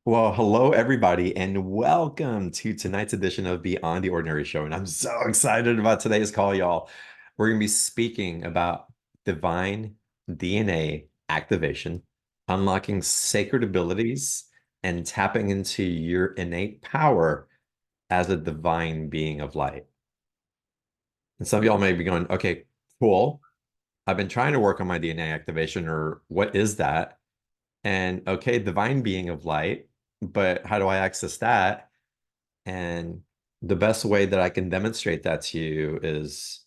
Well, hello everybody, and welcome to tonight's edition of Beyond the Ordinary Show. And I'm so excited about today's call, y'all. We're going to be speaking about divine DNA activation, unlocking sacred abilities, and tapping into your innate power as a divine being of light. And some of y'all may be going, okay, cool. I've been trying to work on my DNA activation, or what is that? And okay, divine being of light, but how do I access that? And the best way that I can demonstrate that to you is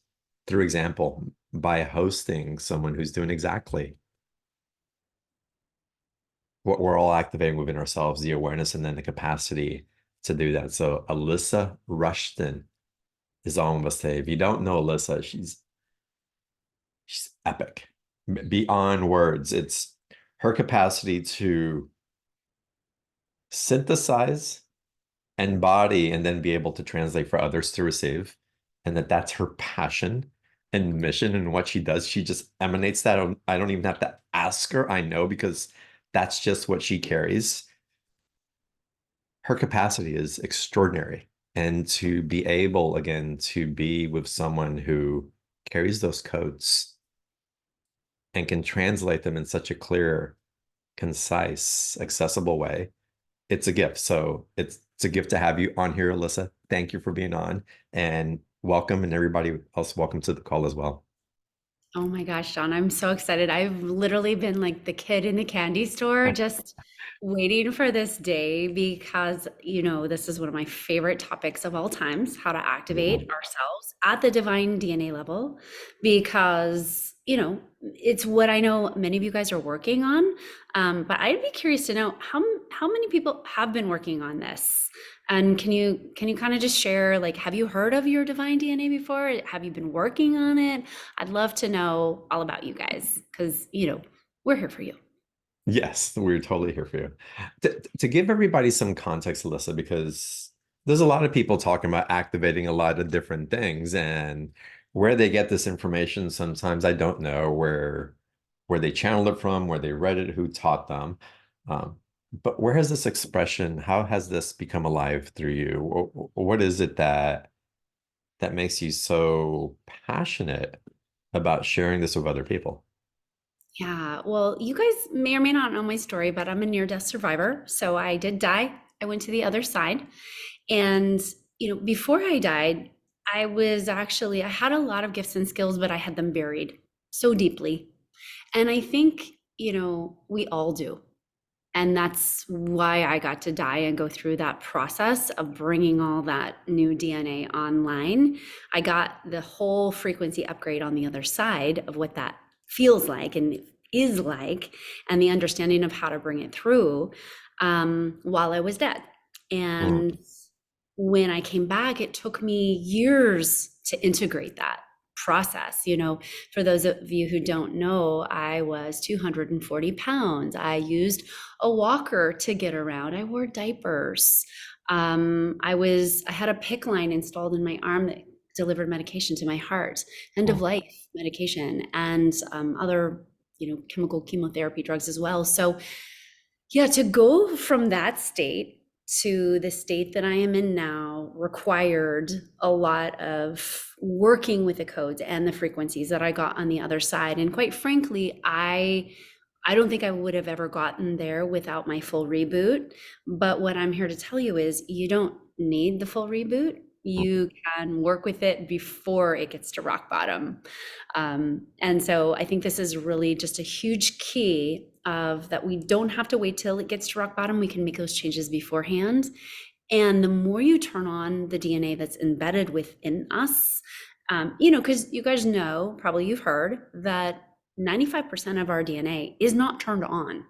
through example, by hosting someone who's doing exactly what we're all activating within ourselves, the awareness and then the capacity to do that. So Alysa Rushton is on with us today. If you don't know Alysa, she's epic beyond words. It's her capacity to synthesize, embody, and then be able to translate for others to receive. And that's her passion and mission and what she does. She just emanates that. I don't even have to ask her. I know because that's just what she carries. Her capacity is extraordinary. And to be able, again, to be with someone who carries those codes and can translate them in such a clear, concise, accessible way, it's a gift. So it's a gift to have you on here, Alyssa. Thank you for being on, and welcome, and everybody else, welcome to the call as well. Oh my gosh, John, I'm so excited. I've literally been like the kid in the candy store just waiting for this day because, this is one of my favorite topics of all times, how to activate Ooh. ourselves at the divine DNA level because, it's what I know many of you guys are working on. But I'd be curious to know how many people have been working on this? And can you kind of just share, like, have you heard of your divine DNA before? Have you been working on it? I'd love to know all about you guys because, we're here for you. Yes, we're totally here for you. To give everybody some context, Alyssa, because there's a lot of people talking about activating a lot of different things, and where they get this information, sometimes I don't know where they channeled it from, where they read it, who taught them. Um, but where has this expression, how has this become alive through you? What is it that makes you so passionate about sharing this with other people? Yeah, well, you guys may or may not know my story, but I'm a near-death survivor. So I did die. I went to the other side. And, before I died, I had a lot of gifts and skills, but I had them buried so deeply. And I think, we all do. And that's why I got to die and go through that process of bringing all that new DNA online. I got the whole frequency upgrade on the other side of what that feels like and is like, and the understanding of how to bring it through while I was dead. Mm. And when I came back, it took me years to integrate that process. For those of you who don't know, I was 240 pounds. I used a walker to get around. I wore diapers. I had a PICC line installed in my arm that delivered medication to my heart, end of Oh. life medication, and other, chemical chemotherapy drugs as well. So yeah, to go from that state to the state that I am in now required a lot of working with the codes and the frequencies that I got on the other side. And quite frankly, I don't think I would have ever gotten there without my full reboot. But what I'm here to tell you is you don't need the full reboot. You can work with it before it gets to rock bottom. And so I think this is really just a huge key of that we don't have to wait till it gets to rock bottom. We can make those changes beforehand. And the more you turn on the DNA that's embedded within us, because you guys know, probably you've heard that 95% of our DNA is not turned on.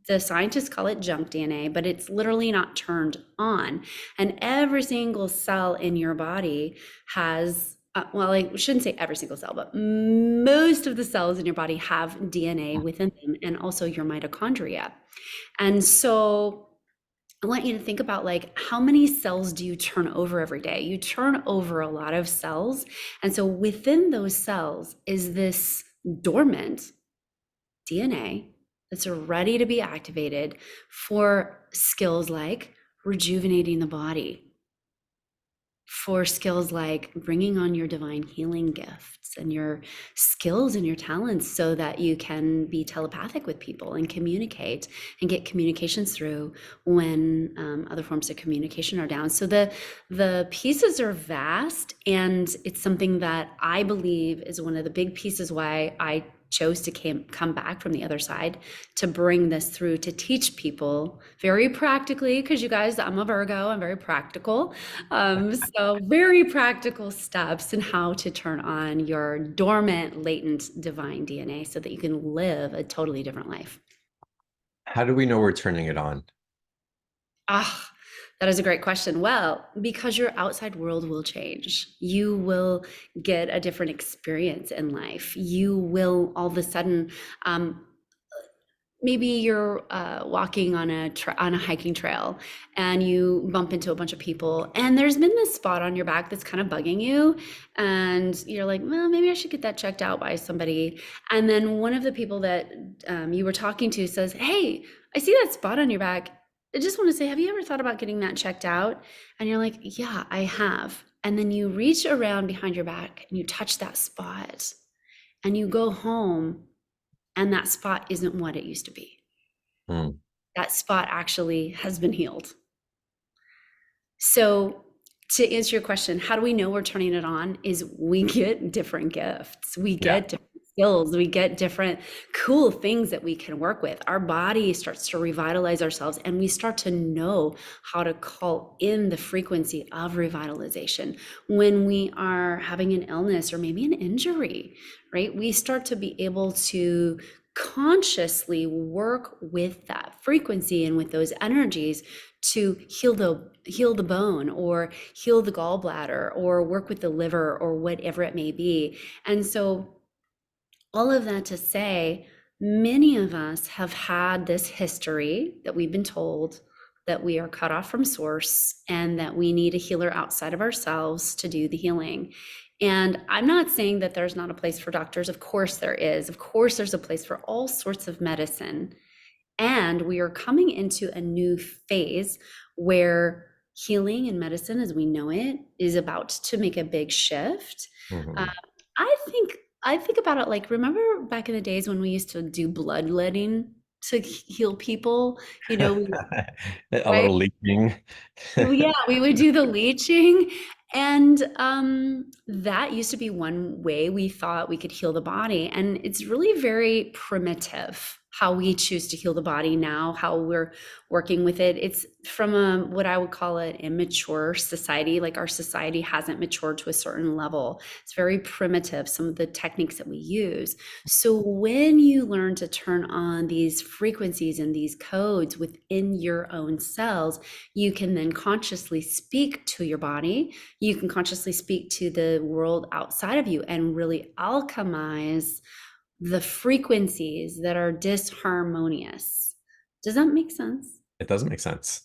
The scientists call it junk DNA, but it's literally not turned on. And every single cell in your body has, well, I shouldn't say every single cell, but most of the cells in your body have DNA within them and also your mitochondria. And so I want you to think about, like, how many cells do you turn over every day? You turn over a lot of cells. And so within those cells is this dormant DNA that's ready to be activated for skills like rejuvenating the body, for skills like bringing on your divine healing gifts and your skills and your talents so that you can be telepathic with people and communicate and get communications through when other forms of communication are down. So the pieces are vast, and it's something that I believe is one of the big pieces why I chose to come back from the other side to bring this through, to teach people very practically, because you guys, I'm a Virgo, I'm very practical. So very practical steps in how to turn on your dormant, latent divine DNA so that you can live a totally different life. How do we know we're turning it on? Ah, that is a great question. Well, because your outside world will change. You will get a different experience in life. You will all of a sudden, maybe you're walking on on a hiking trail and you bump into a bunch of people, and there's been this spot on your back that's kind of bugging you, and you're like, well, maybe I should get that checked out by somebody. And then one of the people that you were talking to says, hey, I see that spot on your back. I just want to say, have you ever thought about getting that checked out? And you're like, yeah, I have. And then you reach around behind your back and you touch that spot, and you go home, and that spot isn't what it used to be. Hmm. That spot actually has been healed. So, to answer your question, how do we know we're turning it on? Is we get different gifts, we Yeah. get different skills, we get different cool things that we can work with. Our body starts to revitalize ourselves, and we start to know how to call in the frequency of revitalization when we are having an illness or maybe an injury, right? We start to be able to consciously work with that frequency and with those energies to heal the bone or heal the gallbladder or work with the liver or whatever it may be. And so all of that to say, many of us have had this history that we've been told that we are cut off from source and that we need a healer outside of ourselves to do the healing. And I'm not saying that there's not a place for doctors. Of course there is. Of course there's a place for all sorts of medicine. And we are coming into a new phase where healing and medicine as we know it is about to make a big shift. Uh, Mhm. I think I think about it like, remember back in the days when we used to do bloodletting to heal people? You know, A right? little leaking. Yeah, we would do the leaching, and that used to be one way we thought we could heal the body, and it's really very primitive how we choose to heal the body now, how we're working with it. It's from a what I would call an immature society. Like, our society hasn't matured to a certain level. It's very primitive, some of the techniques that we use. So when you learn to turn on these frequencies and these codes within your own cells, you can then consciously speak to your body. You can consciously speak to the world outside of you and really alchemize the frequencies that are disharmonious. Does that make sense? It does make sense.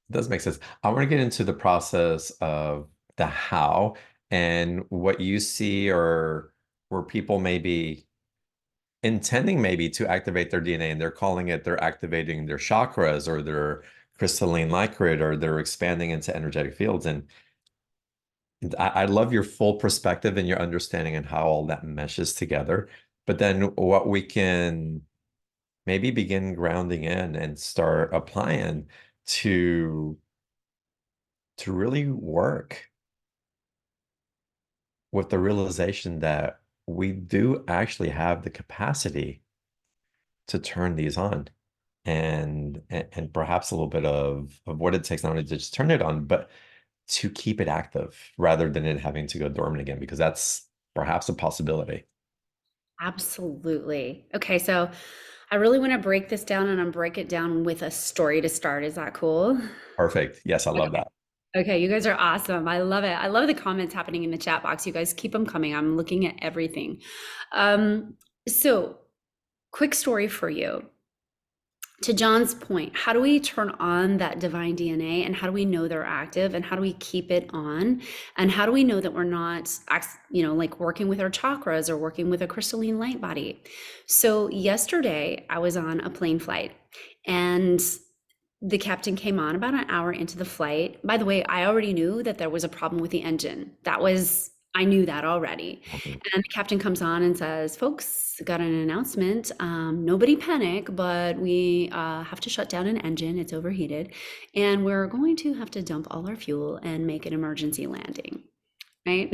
It does make sense. I want to get into the process of the how and what you see, or where people may be intending maybe to activate their DNA, and they're calling it they're activating their chakras or their crystalline light grid, or they're expanding into energetic fields. And I love your full perspective and your understanding and how all that meshes together. But then what we can maybe begin grounding in and start applying to really work with the realization that we do actually have the capacity to turn these on, and perhaps a little bit of what it takes not only to just turn it on, but to keep it active rather than it having to go dormant again, because that's perhaps a possibility. Absolutely. Okay, so I really want to break this down, and I'm break it down with a story to start. Is that cool? Perfect. Yes, I love Okay. that. Okay, you guys are awesome. I love it. I love the comments happening in the chat box. You guys keep them coming. I'm looking at everything. Um, so quick story for you. To John's point, how do we turn on that divine DNA, and how do we know they're active, and how do we keep it on, and how do we know that we're not, like working with our chakras or working with a crystalline light body? So yesterday I was on a plane flight, and the captain came on about an hour into the flight. By the way, I already knew that there was a problem with the engine. I knew that already. Mhm. And the captain comes on and says, folks, got an announcement. Nobody panic, but we have to shut down an engine. It's overheated. And we're going to have to dump all our fuel and make an emergency landing. Right.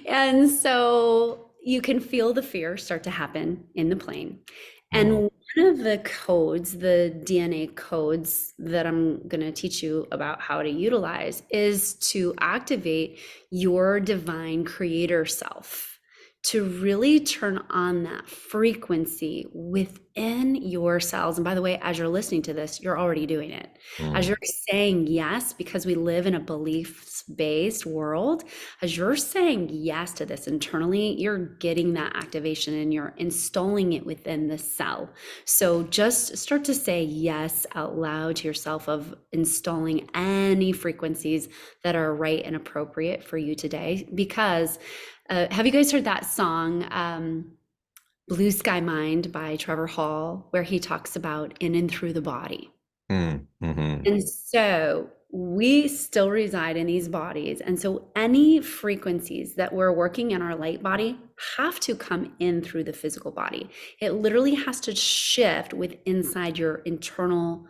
And so you can feel the fear start to happen in the plane. And Mhm. one of the codes, the DNA codes that I'm going to teach you about how to utilize, is to activate your divine creator self, to really turn on that frequency within your cells. And by the way, as you're listening to this, you're already doing it. As Mhm. you're saying yes, because we live in a beliefs-based world, as you're saying yes to this internally, you're getting that activation and you're installing it within the cell. So just start to say yes out loud to yourself of installing any frequencies that are right and appropriate for you today. Because have you guys heard that song, Blue Sky Mind by Trevor Hall, where he talks about in and through the body? Mhm. Mhm. And so we still reside in these bodies. And so any frequencies that we're working in our light body have to come in through the physical body. It literally has to shift with inside your internal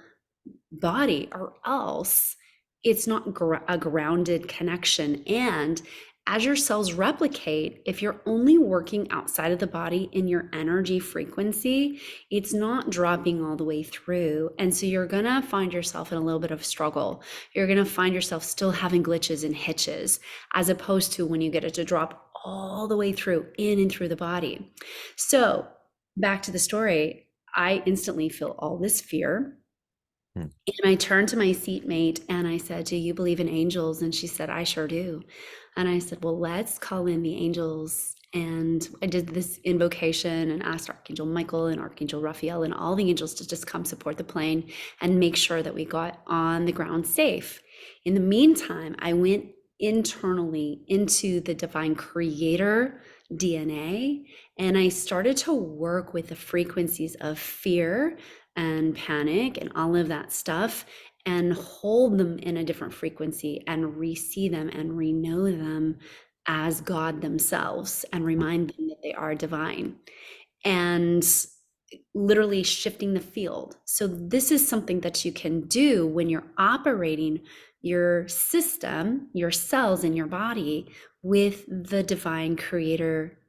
body, or else it's not a grounded connection. And as your cells replicate, if you're only working outside of the body in your energy frequency, it's not dropping all the way through. And so you're going to find yourself in a little bit of struggle. You're going to find yourself still having glitches and hitches, as opposed to when you get it to drop all the way through, in and through the body. So back to the story, I instantly feel all this fear. Mhm. And I turned to my seatmate and I said, do you believe in angels? And she said, I sure do. And I said, well, let's call in the angels. And I did this invocation and asked Archangel Michael and Archangel Raphael and all the angels to just come support the plane and make sure that we got on the ground safe. In the meantime, I went internally into the divine creator DNA, and I started to work with the frequencies of fear and panic and all of that stuff, and hold them in a different frequency and re-see them and re-know them as God themselves, and remind them that they are divine, and literally shifting the field. So this is something that you can do when you're operating your system, your cells in your body, with the divine creator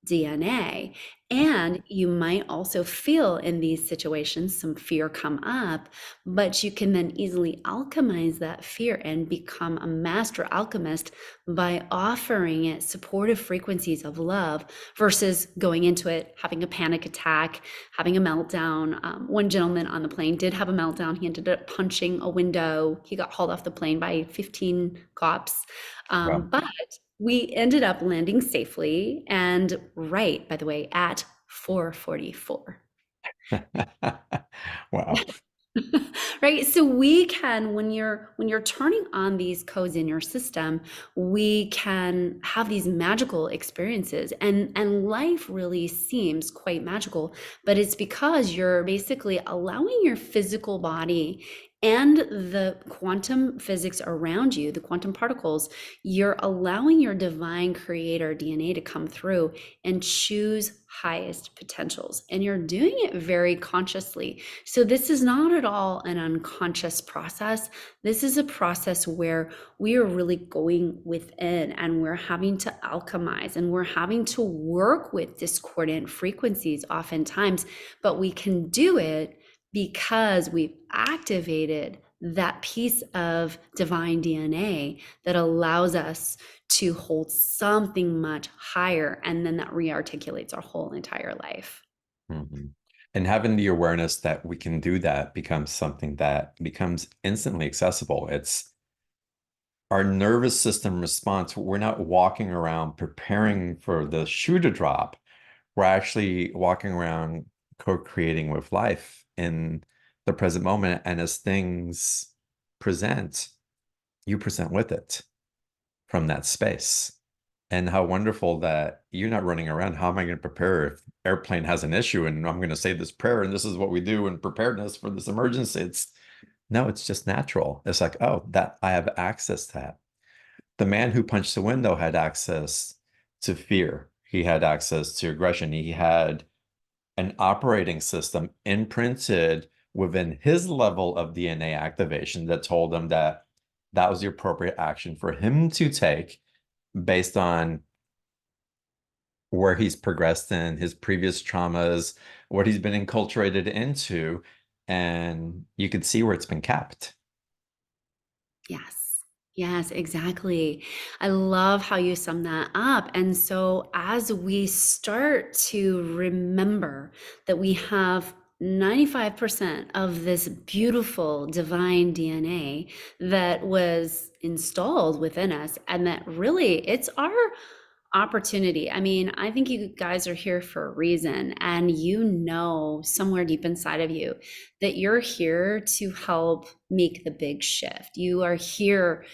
DNA. And you might also feel in these situations some fear come up, but you can then easily alchemize that fear and become a master alchemist by offering it supportive frequencies of love, versus going into it, having a panic attack, having a meltdown. One gentleman on the plane did have a meltdown. He ended up punching a window. He got hauled off the plane by 15 cops. Wow. But we ended up landing safely, and right, by the way, at 4:44. Wow. Right, so we can, when you're turning on these codes in your system, we can have these magical experiences, and life really seems quite magical. But it's because you're basically allowing your physical body and the quantum physics around you, the quantum particles, you're allowing your divine creator DNA to come through and choose highest potentials, and you're doing it very consciously. So this is not at all an unconscious process. This is a process where we are really going within, and we're having to alchemize, and we're having to work with discordant frequencies oftentimes, but we can do it because we've activated that piece of divine DNA that allows us to hold something much higher, and then that rearticulates our whole entire life. Mhm. And having the awareness that we can do that becomes something that becomes instantly accessible. It's our nervous system response. We're not walking around preparing for the shoe to drop. We're actually walking around co-creating with life. And the present moment. And as things present, you present with it from that space. And how wonderful that you're not running around. How am I going to prepare if airplane has an issue and I'm going to say this prayer and this is what we do in preparedness for this emergency? It's no, it's just natural. It's like, oh, that I have access to that. The man who punched the window had access to fear. He had access to aggression. He had an operating system imprinted within his level of DNA activation that told him that that was the appropriate action for him to take based on where he's progressed in his previous traumas, what he's been enculturated into, and you could see where it's been kept. Yes. Yes, exactly. I love how you sum that up. And so, as we start to remember that we have 95% of this beautiful divine DNA that was installed within us, and that really it's our opportunity. I mean, I think you guys are here for a reason, and you know somewhere deep inside of you that you're here to help make the big shift. You are here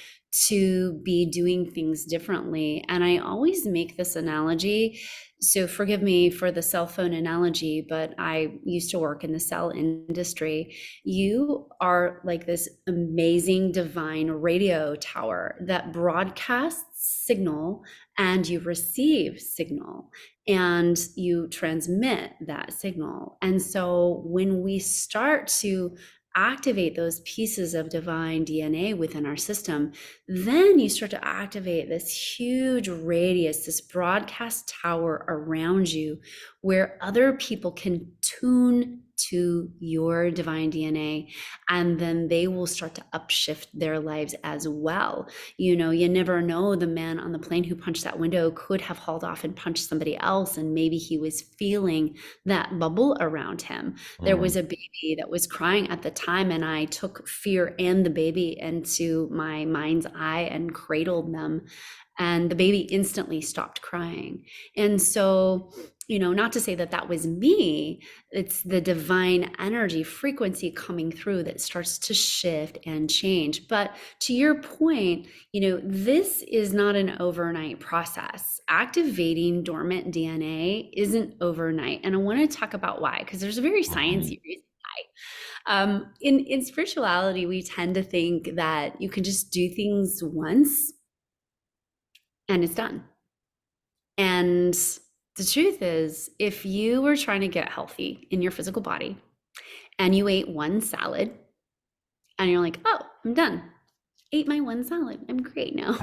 to be doing things differently. And I always make this analogy. So forgive me for the cell phone analogy, but I used to work in the cell industry. You are like this amazing divine radio tower that broadcasts signal, and you receive signal, and you transmit that signal. And so when we start to activate those pieces of divine DNA within our system, then you start to activate this huge radius, this broadcast tower around you where other people can tune to your divine DNA, and then they will start to upshift their lives as well. You know, you never know, the man on the plane who punched that window could have hauled off and punched somebody else, and maybe he was feeling that bubble around him. There Mm. was a baby that was crying at the time, and I took fear and the baby into my mind's eye and cradled them, and the baby instantly stopped crying. And so, you know, not to say that that was me, it's the divine energy frequency coming through that starts to shift and change. But to your point, you know, this is not an overnight process. Activating dormant DNA isn't overnight. And I want to talk about why, because there's a very Mhm. sciencey reason why. In spirituality, we tend to think that you can just do things once and it's done. And the truth is, if you were trying to get healthy in your physical body and you ate one salad and you're like, oh, I'm done. Ate my one salad. I'm great now.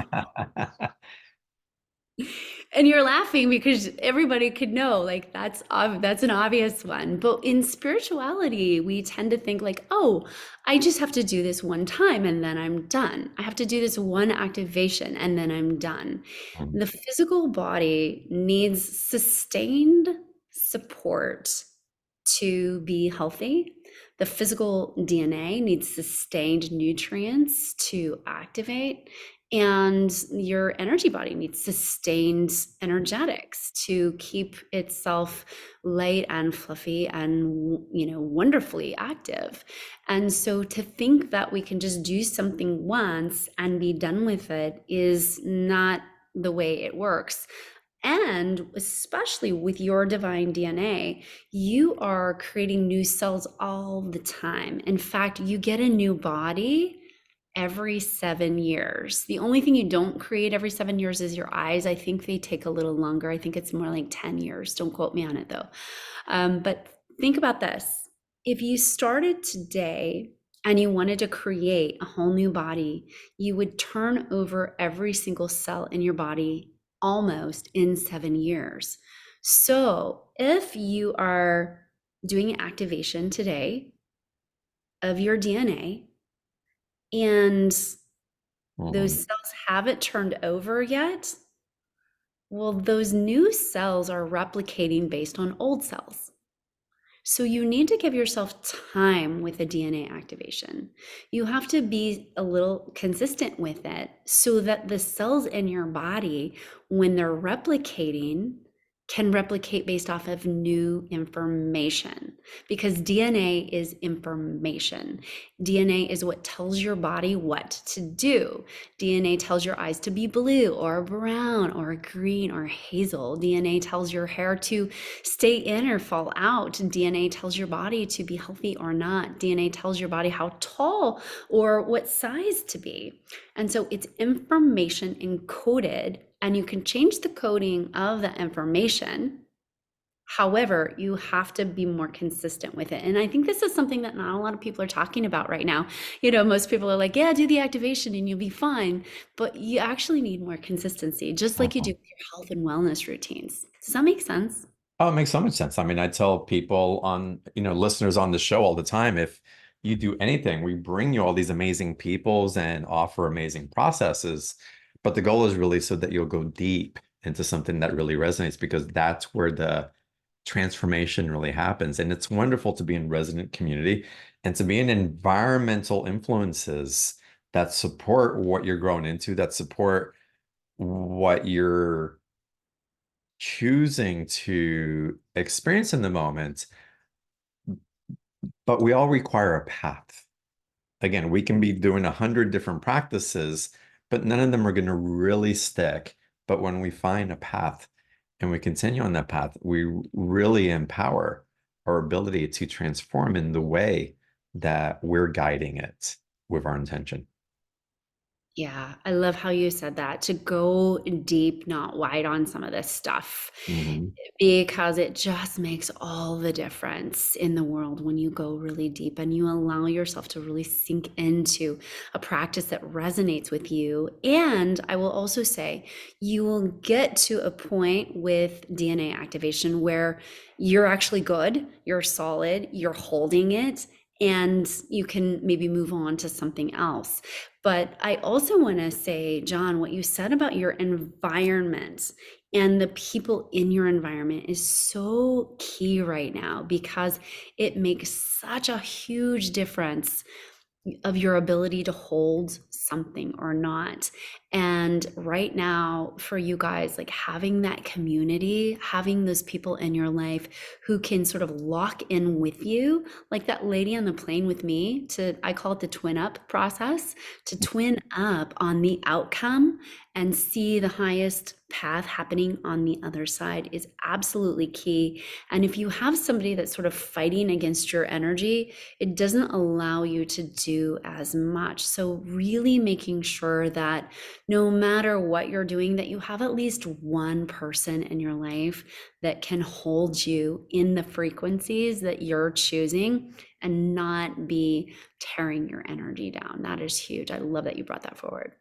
And you're laughing because everybody could know, like, that's an obvious one. But in spirituality, we tend to think like, oh, I just have to do this one time and then I'm done. I have to do this one activation and then I'm done. Mm. The physical body needs sustained support to be healthy. The physical DNA needs sustained nutrients to activate, and your energy body needs sustained energetics to keep itself light and fluffy and, you know, wonderfully active. And so to think that we can just do something once and be done with it is not the way it works. And especially with your divine DNA, you are creating new cells all the time. In fact, you get a new body every 7 years. The only thing you don't create every 7 years is your eyes. I think they take a little longer. I think it's more like 10 years. Don't quote me on it though. But think about this. If you started today and you wanted to create a whole new body, you would turn over every single cell in your body almost in 7 years. So if you are doing activation today of your DNA and those Mhm. cells haven't turned over yet, well, those new cells are replicating based on old cells. So you need to give yourself time with the DNA activation. You have to be a little consistent with it so that the cells in your body, when they're replicating, can replicate based off of new information. because DNA is information. DNA is what tells your body what to do. DNA tells your eyes to be blue or brown or green or hazel. DNA tells your hair to stay in or fall out. DNA tells your body to be healthy or not. DNA tells your body how tall or what size to be. And so it's information encoded, and you can change the coding of that information. However, you have to be more consistent with it. And I think this is something that not a lot of people are talking about right now. Most people are like, yeah, do the activation and you'll be fine. But you actually need more consistency, just like you do Mhm. with your health and wellness routines. Does that make sense? Oh, it makes so much sense. I mean, I tell people on, listeners on the show all the time, if you do anything, we bring you all these amazing peoples and offer amazing processes. But the goal is really so that you'll go deep into something that really resonates because that's where the transformation really happens. And it's wonderful to be in resident community and to be in environmental influences that support what you're growing into, that support what you're choosing to experience in the moment, but we all require a path. Again, we can be doing 100 different practices, but none of them are going to really stick. But when we find a path and we continue on that path, we really empower our ability to transform in the way that we're guiding it with our intention. Yeah, I love how you said that, to go deep, not wide on some of this stuff, Mhm. because it just makes all the difference in the world when you go really deep and you allow yourself to really sink into a practice that resonates with you. And I will also say, you will get to a point with DNA activation where you're actually good, you're solid, you're holding it, and you can maybe move on to something else. But I also want to say, John, what you said about your environment and the people in your environment is so key right now, because it makes such a huge difference of your ability to hold something or not. And right now, for you guys, like having that community, having those people in your life who can sort of lock in with you, like that lady on the plane with me, I call it the twin up process, to twin up on the outcome and see the highest path happening on the other side is absolutely key. And if you have somebody that's sort of fighting against your energy, it doesn't allow you to do as much. So really making sure that no matter what you're doing, that you have at least one person in your life that can hold you in the frequencies that you're choosing and not be tearing your energy down. That is huge. I love that you brought that forward.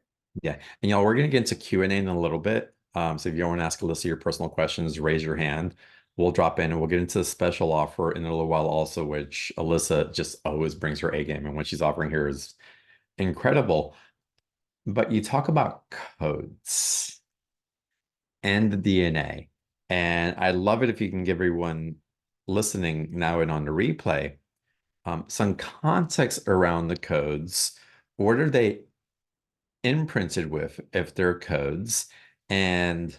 Yeah. And y'all, we're going to get into Q&A in a little bit. So if you want to ask Alyssa your personal questions, raise your hand. We'll drop in and we'll get into the special offer in a little while also, which Alyssa just always brings her A game. And what she's offering here is incredible. But you talk about codes and the DNA. And I love it if you can give everyone listening now and on the replay some context around the codes. What are they imprinted with if they're codes? And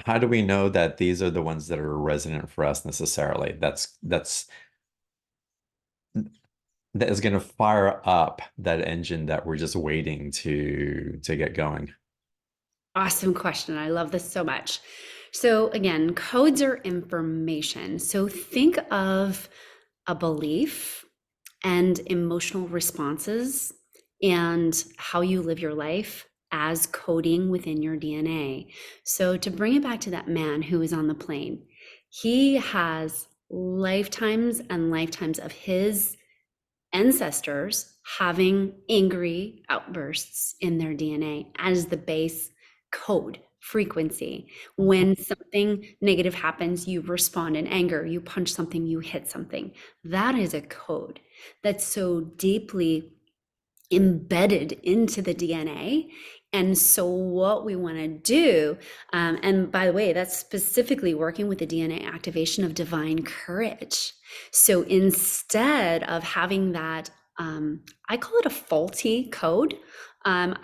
how do we know that these are the ones that are resonant for us necessarily? That is going to fire up that engine that we're just waiting to get going. Awesome question. I love this so much. So, again, codes are information. So, think of a belief and emotional responses and how you live your life as coding within your DNA. So, to bring it back to that man who was on the plane, he has lifetimes and lifetimes of his ancestors having angry outbursts in their DNA as the base code frequency. When something negative happens, you respond in anger, you punch something, you hit something. That is a code that's so deeply embedded into the DNA. And so, what we want to do, and by the way, that's specifically working with the DNA activation of divine courage. So, instead of having that, I call it a faulty code.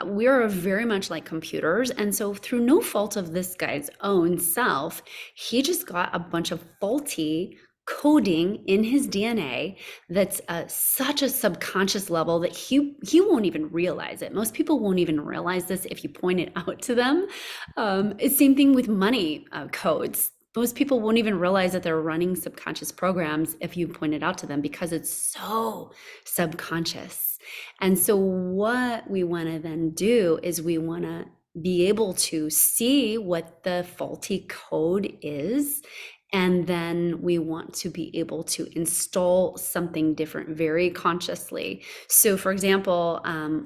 We are very much like computers. And so, through no fault of this guy's own self, he just got a bunch of faulty coding in his DNA that's such a subconscious level that he won't even realize it. Most people won't even realize this if you point it out to them. It's same thing with money codes. Most people won't even realize that they're running subconscious programs if you point it out to them because it's so subconscious. And so what we want to then do is we want to be able to see what the faulty code is, and then we want to be able to install something different very consciously. So, for example,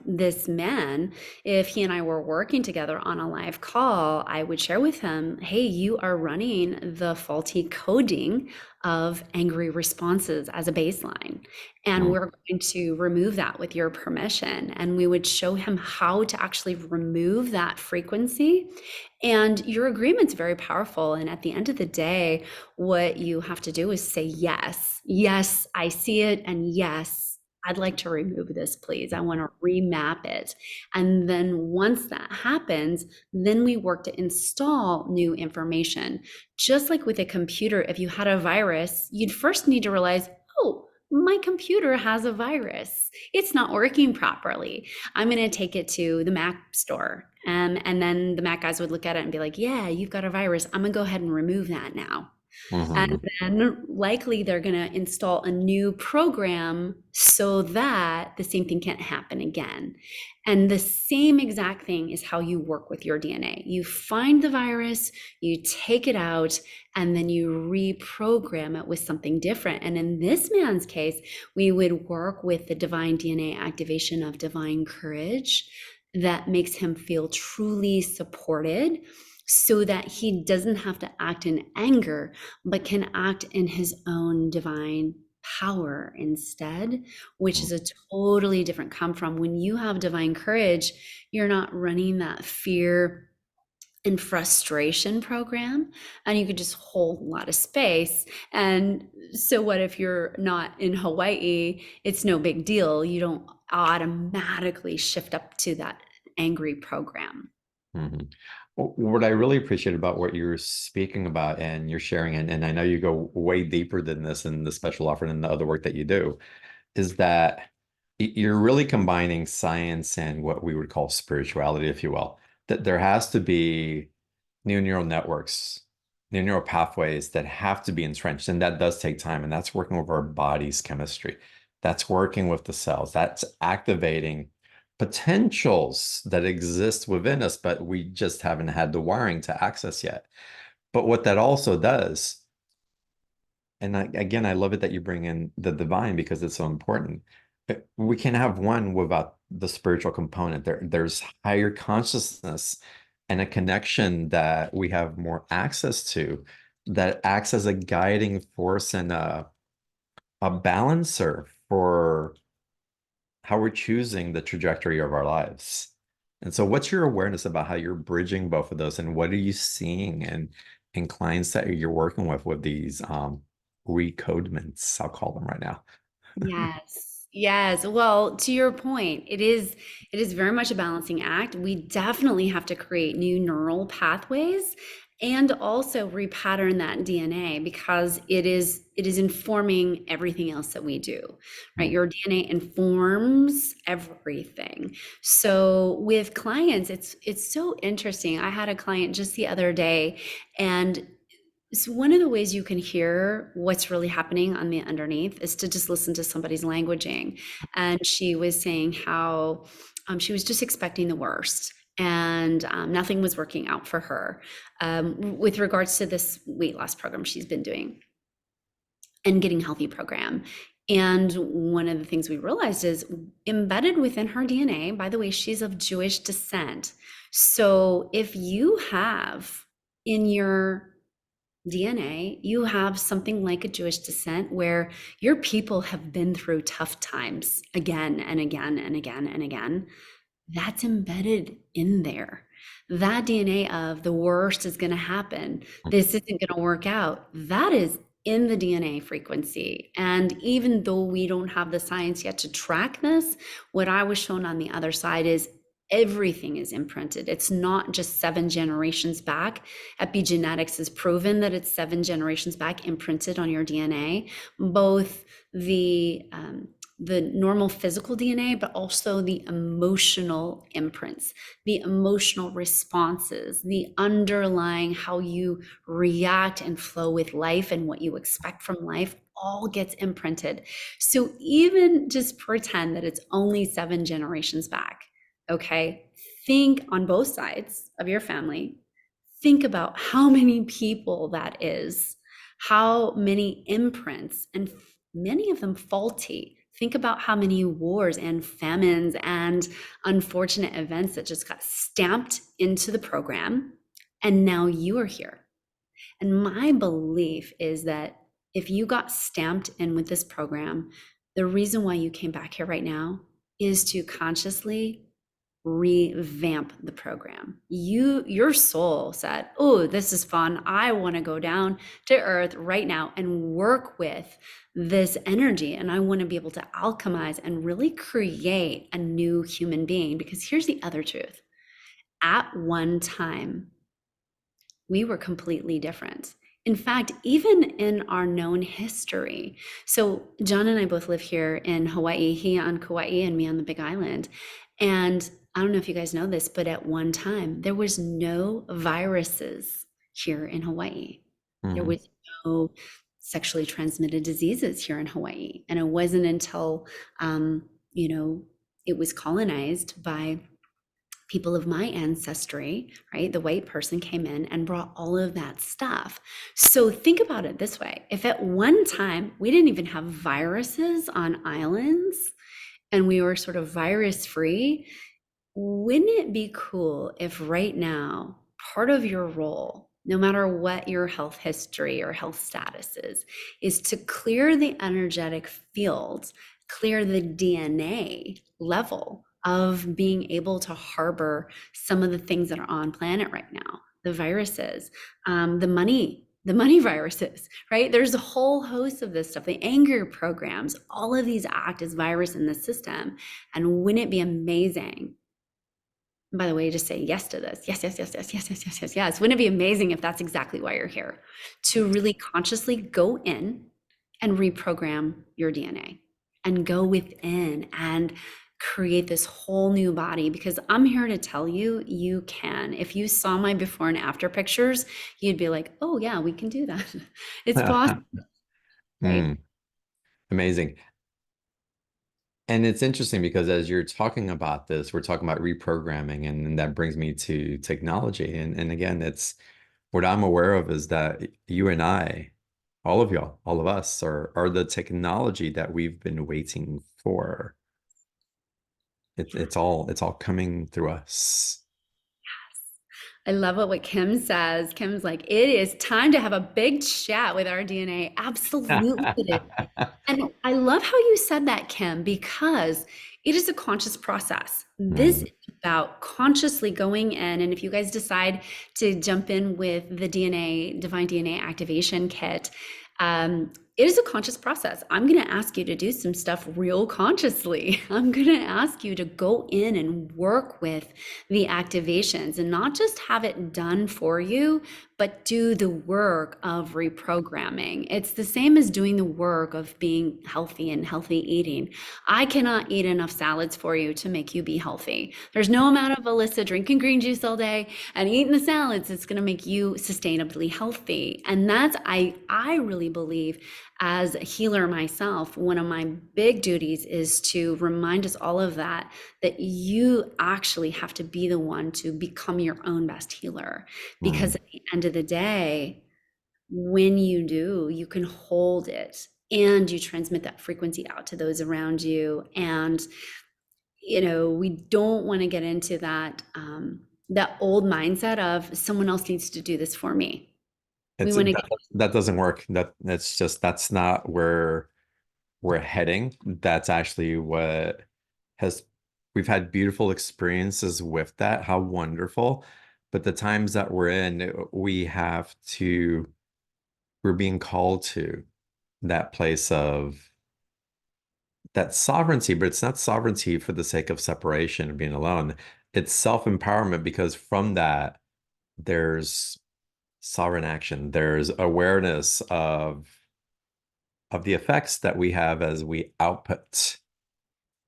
this man, if he and I were working together on a live call, I would share with him, hey, you are running the faulty coding of angry responses as a baseline. And Mm, we're going to remove that with your permission. And we would show him how to actually remove that frequency. And your agreement's very powerful. And at the end of the day, what you have to do is say, yes, yes, I see it. And yes, I'd like to remove this, please. I want to remap it. And then once that happens, then we work to install new information. Just like with a computer, if you had a virus, you'd first need to realize, oh, my computer has a virus. It's not working properly. I'm going to take it to the Mac store. And then the Mac guys would look at it and be like, yeah, you've got a virus. I'm going to go ahead and remove that now. And mhm, then likely they're going to install a new program so that the same thing can't happen again. And the same exact thing is how you work with your DNA. You find the virus, you take it out, and then you reprogram it with something different. And in this man's case, we would work with the divine DNA activation of divine courage that makes him feel truly supported so that he doesn't have to act in anger, but can act in his own divine power instead, which mm, is a totally different come from. When you have divine courage, you're not running that fear and frustration program, and you could just hold a lot of space. And so what if you're not in Hawaii? It's no big deal. You don't automatically shift up to that angry program. mhm. What I really appreciate about what you're speaking about and you're sharing, and I know you go way deeper than this in the special offer and the other work that you do, is that you're really combining science and what we would call spirituality, if you will. That there has to be new neural networks, new neural pathways that have to be entrenched, and that does take time. And that's working with our body's chemistry. That's working with the cells. That's activating potentials that exist within us, but we just haven't had the wiring to access yet. But what that also does, and again, I love it that you bring in the divine because it's so important. We can have one without the spiritual component. There's higher consciousness and a connection that we have more access to that acts as a guiding force and a balancer for how we're choosing the trajectory of our lives. And so what's your awareness about how you're bridging both of those and what are you seeing in clients that you're working with these recodements, I'll call them right now. Yes. Yes. Well, to your point, it is very much a balancing act. We definitely have to create new neural pathways and also repattern that DNA because it is informing everything else that we do, right? Mm, Your DNA informs everything. So with clients, it's so interesting. I had a client just the other day, and so one of the ways you can hear what's really happening on the underneath is to just listen to somebody's languaging. And she was saying how she was just expecting the worst and nothing was working out for her with regards to this weight loss program she's been doing and getting healthy program. And one of the things we realized is embedded within her DNA, by the way, she's of Jewish descent. So if you have in your DNA, you have something like a Jewish descent where your people have been through tough times again and again and again and again. That's embedded in there. That DNA of the worst is going to happen. mm, This isn't going to work out. That is in the DNA frequency. And even though we don't have the science yet to track this, what I was shown on the other side is Everything is imprinted. It's not just 7 generations back. Epigenetics has proven that it's 7 generations back imprinted on your DNA, both the normal physical DNA, but also the emotional imprints, the emotional responses, the underlying how you react and flow with life and what you expect from life all gets imprinted. So even just pretend that it's only 7 generations back. Okay. Think on both sides of your family. Think about how many people that is, how many imprints, and many of them faulty. Think about how many wars and famines and unfortunate events that just got stamped into the program. And now you are here. And my belief is that if you got stamped in with this program, the reason why you came back here right now is to consciously revamp the program. Your soul said, "Oh, this is fun. I want to go down to earth right now and work with this energy, and I want to be able to alchemize and really create a new human being." Because here's the other truth. At one time, we were completely different. In fact, even in our known history. So John and I both live here in Hawaii, he on Kauai and me on the Big Island. And I don't know if you guys know this, but at one time, there was no viruses here in Hawaii. There Mhm. was no sexually transmitted diseases here in Hawaii. And it wasn't until, you know, it was colonized by people of my ancestry, right? The white person came in and brought all of that stuff. So think about it this way. If at one time we didn't even have viruses on islands and we were sort of virus free, wouldn't it be cool if right now part of your role, no matter what your health history or health status is to clear the energetic fields, clear the DNA level of being able to harbor some of the things that are on planet right now, the viruses, the money viruses, right? There's a whole host of this stuff, the anger programs, all of these act as virus in the system. And wouldn't it be amazing? By the way, just say yes to this. Yes, yes, yes, yes, yes, yes, yes, yes, yes. Wouldn't it be amazing if that's exactly why you're here? To really consciously go in and reprogram your DNA and go within and create this whole new body, because I'm here to tell you, you can. If you saw my before and after pictures, you'd be like, oh yeah, we can do that. It's possible, right? Mm, amazing. And it's interesting because as you're talking about this, we're talking about reprogramming, and that brings me to technology. And again, it's what I'm aware of is that you and I, all of y'all, all of us are the technology that we've been waiting for. It's all coming through us. I love what Kim says. Kim's like, it is time to have a big chat with our DNA. Absolutely it is. And I love how you said that, Kim, because it is a conscious process. This Mm. is about consciously going in. And if you guys decide to jump in with the Divine DNA Activation Kit, it is a conscious process. I'm going to ask you to do some stuff real consciously. I'm going to ask you to go in and work with the activations and not just have it done for you, but do the work of reprogramming. It's the same as doing the work of being healthy and healthy eating. I cannot eat enough salads for you to make you be healthy. There's no amount of Alyssa drinking green juice all day and eating the salads that's going to make you sustainably healthy. And that's, I really believe, as a healer myself, one of my big duties is to remind us all of that, that you actually have to be the one to become your own best healer. Mm. Because at the end of the day, when you do, you can hold it and you transmit that frequency out to those around you. And, we don't want to get into that old mindset of someone else needs to do this for me. We It's want to that, get, that doesn't work. That's not where we're heading. That's actually what has we've had beautiful experiences with that. How wonderful. But the times that we're in, we're being called to that place of that sovereignty, but it's not sovereignty for the sake of separation and being alone. it's self-empowerment because from that there's sovereign action. There's awareness of the effects that we have as we output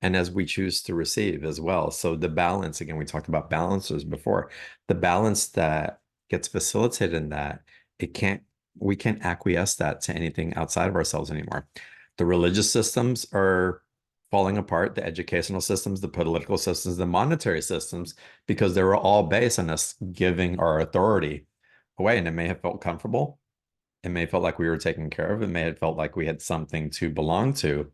and as we choose to receive as well. So the balance, again, we talked about balancers before, the balance that gets facilitated in that, it can't, we can't acquiesce that to anything outside of ourselves anymore. The religious systems are falling apart, the educational systems, the political systems, the monetary systems, because they were all based on us giving our authority away. And it may have felt comfortable. It may have felt like we were taken care of. It may have felt like we had something to belong to.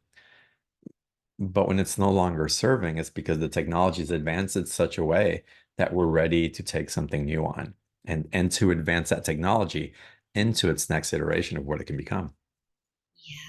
But when it's no longer serving, it's because the technology has advanced in such a way that we're ready to take something new on and to advance that technology into its next iteration of what it can become.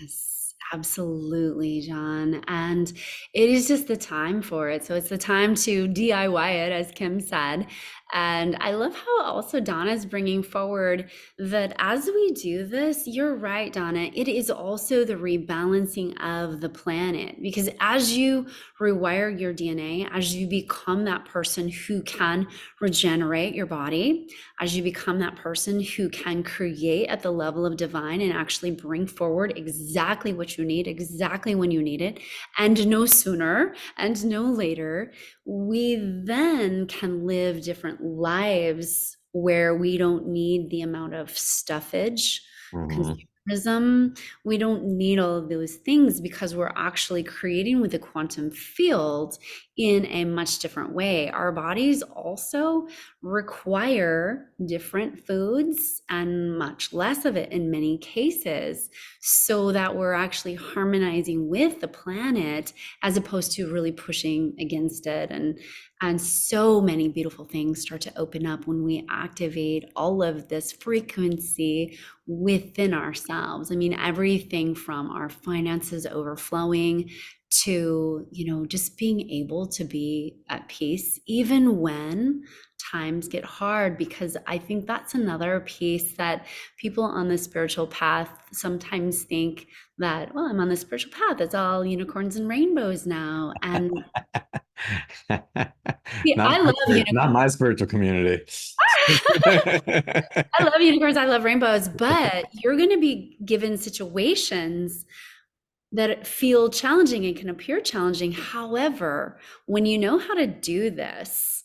Yes, absolutely, John. And it is just the time for it. So it's the time to DIY it, as Kim said. And I love how also Donna's bringing forward that as we do this, you're right, Donna, it is also the rebalancing of the planet. Because as you rewire your DNA, as you become that person who can regenerate your body, as you become that person who can create at the level of divine and actually bring forward exactly what you need, exactly when you need it, and no sooner and no later, we then can live different lives where we don't need the amount of stuffage, Mhm. consumerism. We don't need all of those things because we're actually creating with the quantum field in a much different way. Our bodies also require different foods and much less of it in many cases, so that we're actually harmonizing with the planet as opposed to really pushing against it. And so many beautiful things start to open up when we activate all of this frequency within ourselves. I mean, everything from our finances overflowing to, just being able to be at peace, even when times get hard, because I think that's another piece that people on the spiritual path sometimes think that, well, I'm on the spiritual path, it's all unicorns and rainbows now. And see, Not I my love not unicorns. my spiritual community. I love unicorns, I love rainbows, but you're going to be given situations that feel challenging and can appear challenging. However, when you know how to do this,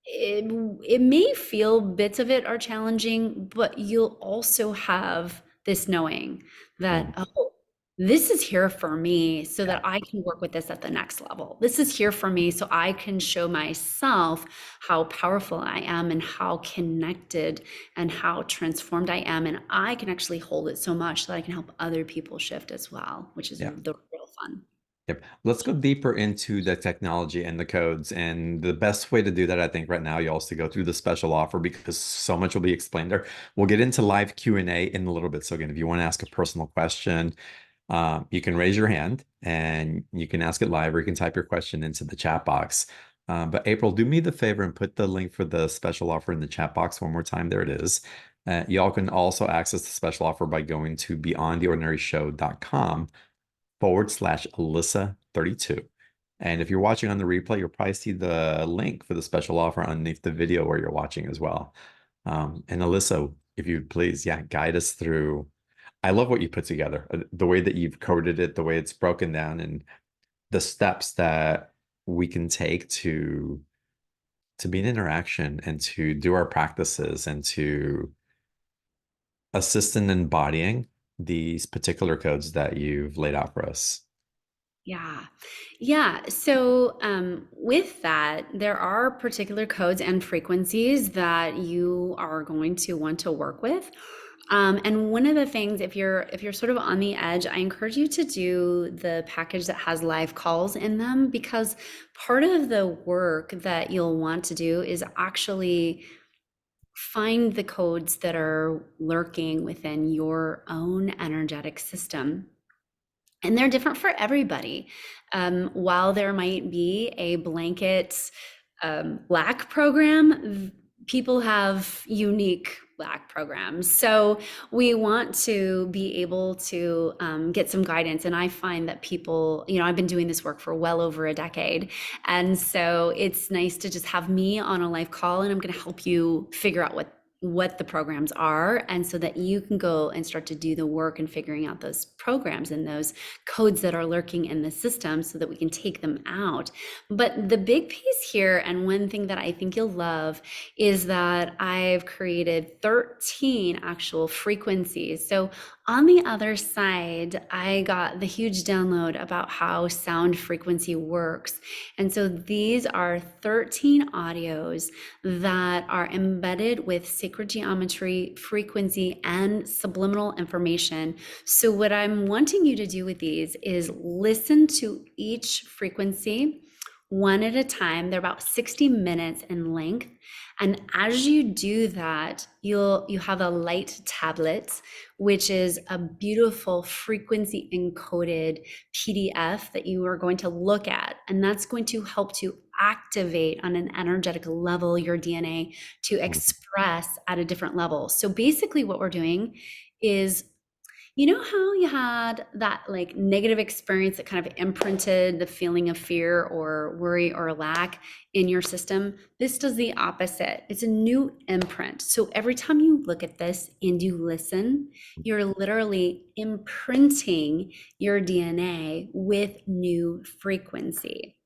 it, it may feel bits of it are challenging, but you'll also have this knowing that, Mm, oh, this is here for me so that yeah, I can work with this at the next level. This is here for me so I can show myself how powerful I am and how connected and how transformed I am. And I can actually hold it so much that I can help other people shift as well, which is yeah. the real fun. Yep. Let's go deeper into the technology and the codes. And the best way to do that, I think, right now, you also go through the special offer because so much will be explained there. We'll get into live Q&A in a little bit. So again, if you want to ask a personal question, you can raise your hand and you can ask it live, or you can type your question into the chat box. But April, do me the favor and put the link for the special offer in the chat box one more time. There it is. Y'all can also access the special offer by going to beyondtheordinaryshow.com/Alysa 32. And if you're watching on the replay, you'll probably see the link for the special offer underneath the video where you're watching as well. And Alyssa, if you please, yeah, guide us through. I love what you put together, the way that you've coded it, the way it's broken down, and the steps that we can take to be in interaction and to do our practices and to assist in embodying these particular codes that you've laid out for us. Yeah. Yeah. So, with that, there are particular codes and frequencies that you are going to want to work with. And one of the things, if you're sort of on the edge, I encourage you to do the package that has live calls in them, because part of the work that you'll want to do is actually find the codes that are lurking within your own energetic system, and they're different for everybody. While there might be a blanket black program, people have unique Black programs. So we want to be able to get some guidance. And I find that people, I've been doing this work for well over a decade. And so it's nice to just have me on a live call, and I'm going to help you figure out what the programs are, and so that you can go and start to do the work and figuring out those programs and those codes that are lurking in the system so that we can take them out. But the big piece here, and one thing that I think you'll love, is that I've created 13 actual frequencies. So on the other side, I got the huge download about how sound frequency works. And so these are 13 audios that are embedded with sacred geometry, frequency, and subliminal information. So what I'm wanting you to do with these is listen to each frequency one at a time. They're about 60 minutes in length. And as you do that, you have a light tablet, which is a beautiful frequency encoded PDF that you are going to look at. And that's going to help to activate on an energetic level your DNA to express at a different level. So basically what we're doing is, how you had that like negative experience that kind of imprinted the feeling of fear or worry or lack in your system? This does the opposite. It's a new imprint. So every time you look at this and you listen, you're literally imprinting your DNA with new frequency.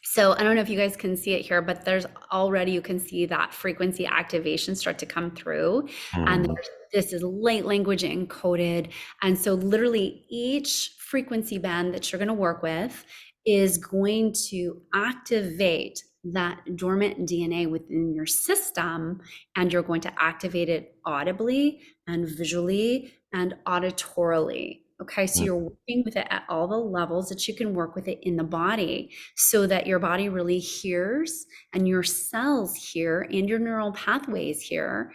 So I don't know if you guys can see it here, but there's already, you can see that frequency activation start to come through. And Mhm. this is light language encoded. And so literally each frequency band that you're going to work with is going to activate that dormant DNA within your system. And you're going to activate it audibly and visually and auditorily. Okay, so you're working with it at all the levels that you can work with it in the body, so that your body really hears and your cells hear and your neural pathways hear,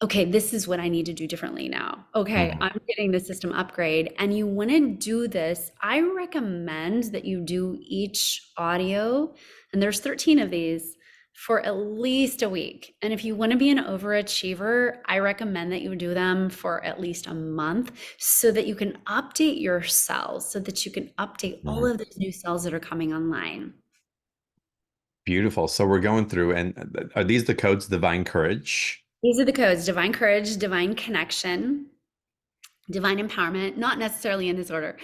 okay, this is what I need to do differently now. Okay, Mhm. I'm getting the system upgrade. And you want to do this. I recommend that you do each audio, and there's 13 of these, for at least a week. And if you want to be an overachiever, I recommend that you do them for at least a month so that you can update your cells, so that you can update all Mhm. of those new cells that are coming online. Beautiful. So we're going through, and are these the codes? Divine courage. These are the codes: divine courage, divine connection, divine empowerment, not necessarily in this order,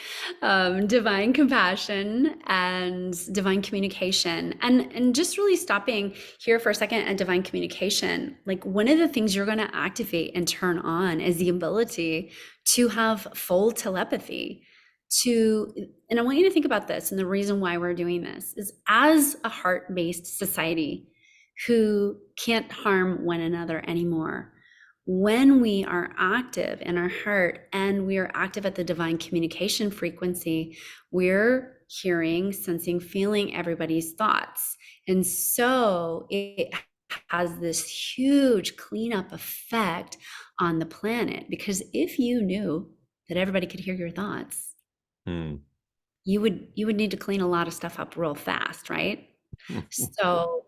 divine compassion, and divine communication. And just really stopping here for a second at divine communication, like one of the things you're going to activate and turn on is the ability to have full telepathy. And I want you to think about this, and the reason why we're doing this is, as a heart-based society who can't harm one another anymore, when we are active in our heart and we are active at the divine communication frequency, we're hearing, sensing, feeling everybody's thoughts. And so it has this huge cleanup effect on the planet, because if you knew that everybody could hear your thoughts, Hmm. you would need to clean a lot of stuff up real fast, right? So,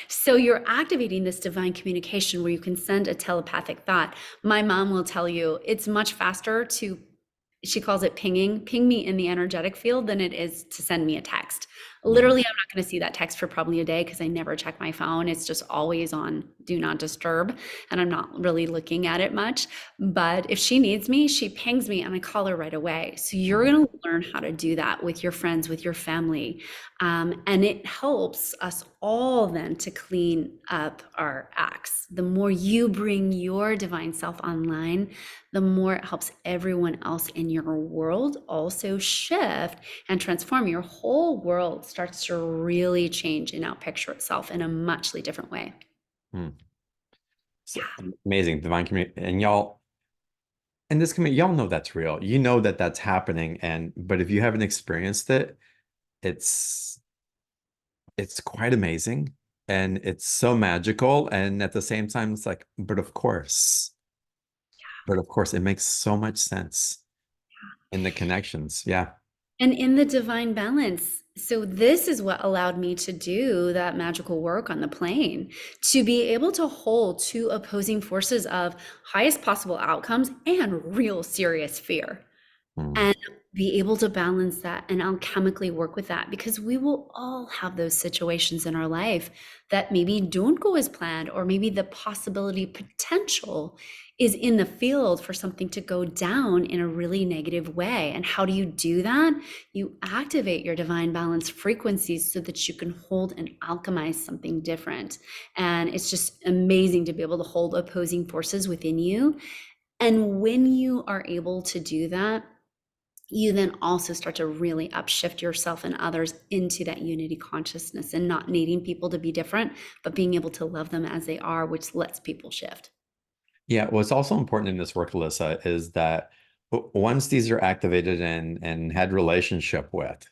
so you're activating this divine communication where you can send a telepathic thought. My mom will tell you it's much faster to, she calls it ping me in the energetic field, than it is to send me a text. Hmm. Literally, I'm not going to see that text for probably a day because I never check my phone. It's just always on do not disturb, and I'm not really looking at it much. But if she needs me, she pings me and I call her right away. So you're going to learn how to do that with your friends, with your family. And it helps us all then to clean up our acts. The more you bring your divine self online, the more it helps everyone else in your world also shift and transform. Your whole world starts to really change and outpicture itself in a muchly different way. Hmm. So, amazing divine community, and y'all in this community, y'all know that's real. You know that that's happening, and but if you haven't experienced it, it's it's quite amazing, and it's so magical, and at the same time, it's like, but of course, it makes so much sense in the connections. Yeah. And in the divine balance. So, this is what allowed me to do that magical work on the plane, to be able to hold two opposing forces of highest possible outcomes and real serious fear, Mm. and be able to balance that and alchemically work with that, because we will all have those situations in our life that maybe don't go as planned, or maybe the possibility potential is in the field for something to go down in a really negative way. And how do you do that? You activate your divine balance frequencies so that you can hold and alchemize something different. And it's just amazing to be able to hold opposing forces within you. And when you are able to do that, you then also start to really upshift yourself and others into that unity consciousness, and not needing people to be different, but being able to love them as they are, which lets people shift. Yeah, what's also important in this work, Alyssa, is that once these are activated and had relationship with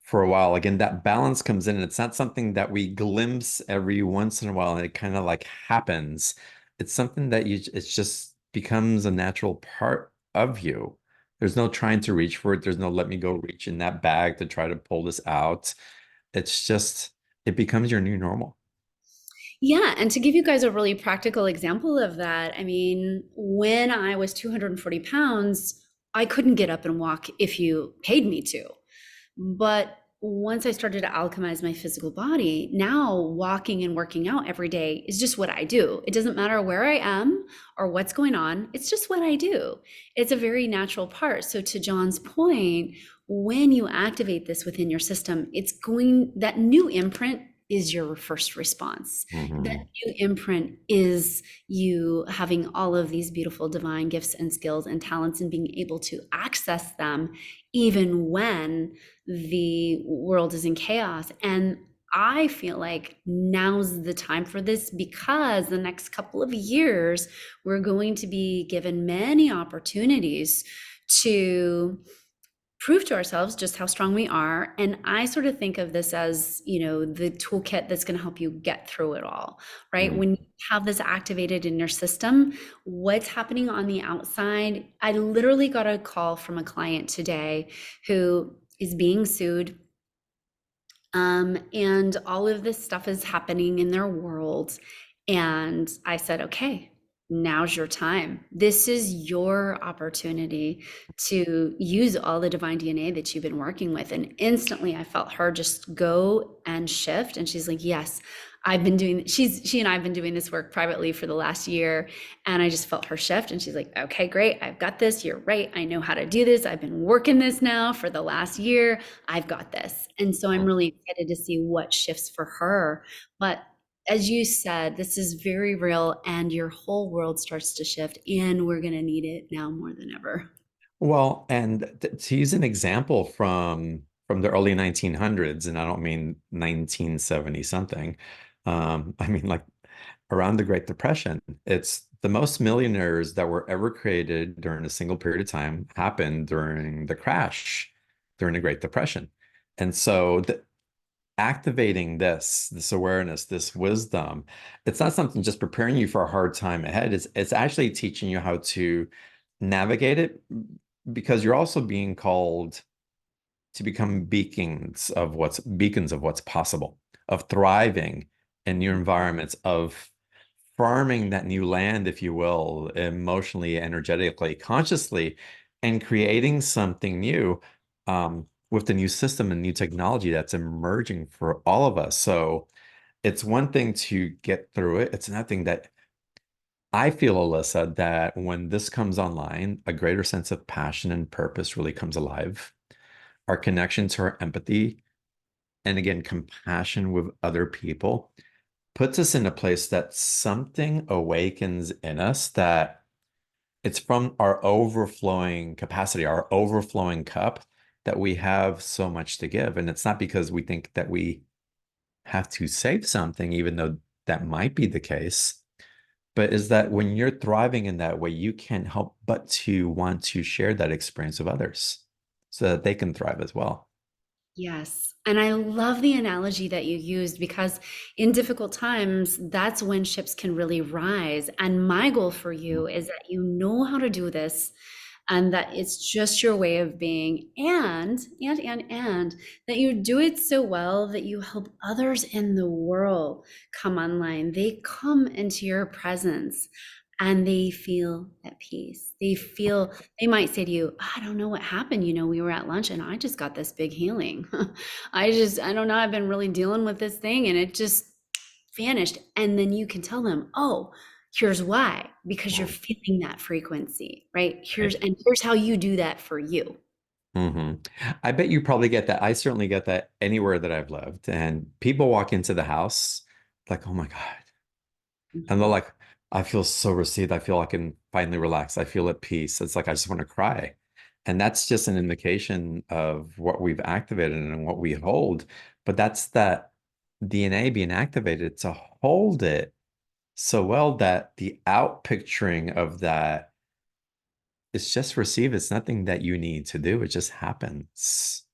for a while, again, that balance comes in, and it's not something that we glimpse every once in a while and it kind of like happens. It's something that it just becomes a natural part of you. There's no trying to reach for it. There's no let me go reach in that bag to try to pull this out. It's just, it becomes your new normal. Yeah, and to give you guys a really practical example of that, I mean, when I was 240 pounds, I couldn't get up and walk if you paid me to. But once I started to alchemize my physical body, now walking and working out every day is just what I do. It doesn't matter where I am or what's going on, it's just what I do. It's a very natural part. So, to John's point, when you activate this within your system, that new imprint is your first response. That Mhm. new imprint is you having all of these beautiful divine gifts and skills and talents, and being able to access them even when the world is in chaos. And I feel like now's the time for this, because the next couple of years, we're going to be given many opportunities to prove to ourselves just how strong we are. And I sort of think of this as, the toolkit that's going to help you get through it all, right? Mm. When you have this activated in your system, what's happening on the outside? I literally got a call from a client today who is being sued, and all of this stuff is happening in their world. And I said, okay, now's your time. This is your opportunity to use all the divine DNA that you've been working with. And instantly I felt her just go and shift. And she's like, yes, she and I've been doing this work privately for the last year. And I just felt her shift. And she's like, okay, great. I've got this. You're right. I know how to do this. I've been working this now for the last year. I've got this. And so I'm really excited to see what shifts for her. But as you said, this is very real, and your whole world starts to shift, and we're going to need it now more than ever. Well, and to use an example from the early 1900s, and I don't mean 1970 something. I mean like around the Great Depression. It's the most millionaires that were ever created during a single period of time happened during the crash during the Great Depression. And so activating this awareness, this wisdom, it's not something just preparing you for a hard time ahead. It's actually teaching you how to navigate it, because you're also being called to become beacons of what's possible, of thriving in new environments, of farming that new land, if you will, emotionally, energetically, consciously, and creating something new, with the new system and new technology that's emerging for all of us. So it's one thing to get through it. It's another thing that I feel, Alyssa, that when this comes online, a greater sense of passion and purpose really comes alive. Our connection to our empathy, and again, compassion with other people, puts us in a place that something awakens in us, that it's from our overflowing capacity, our overflowing cup, that we have so much to give. And it's not because we think that we have to save something, even though that might be the case, but is that when you're thriving in that way, you can't help but to want to share that experience with others so that they can thrive as well. Yes. And I love the analogy that you used, because in difficult times, that's when ships can really rise. And my goal for you is that you know how to do this, and that it's just your way of being, and that you do it so well that you help others in the world come online. They come into your presence and they feel at peace. They might say to you, I don't know what happened. We were at lunch and I just got this big healing. I don't know. I've been really dealing with this thing and it just vanished. And then you can tell them, oh, here's why, because you're Mhm. feeling that frequency, right? Right. Here's how you do that for you. hmm I bet you probably get that. I certainly get that anywhere that I've lived. And people walk into the house like, oh my God. And they're Mhm. like, I feel so received. I feel I can finally relax. I feel at peace. It's like I just want to cry. And that's just an indication of what we've activated and what we hold. But that's that DNA being activated to hold it so well that the out picturing of that is just received. It's nothing that you need to do. It just happens.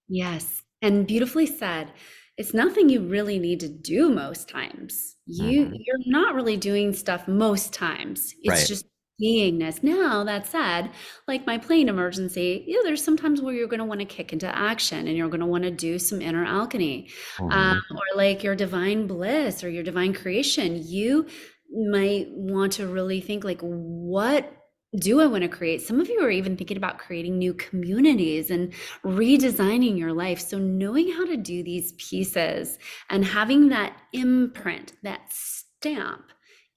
Yes, and beautifully said. It's nothing you really need to do most times. Mhm. You're not really doing stuff most times. It's Right. just beingness. Now, that said, like my plane emergency, there's sometimes where you're going to want to kick into action and you're going to want to do some inner alchemy. Mhm. Or like your divine bliss or your divine creation, you might want to really think like, what do I want to create? Some of you are even thinking about creating new communities and redesigning your life. So, knowing how to do these pieces and having that imprint, that stamp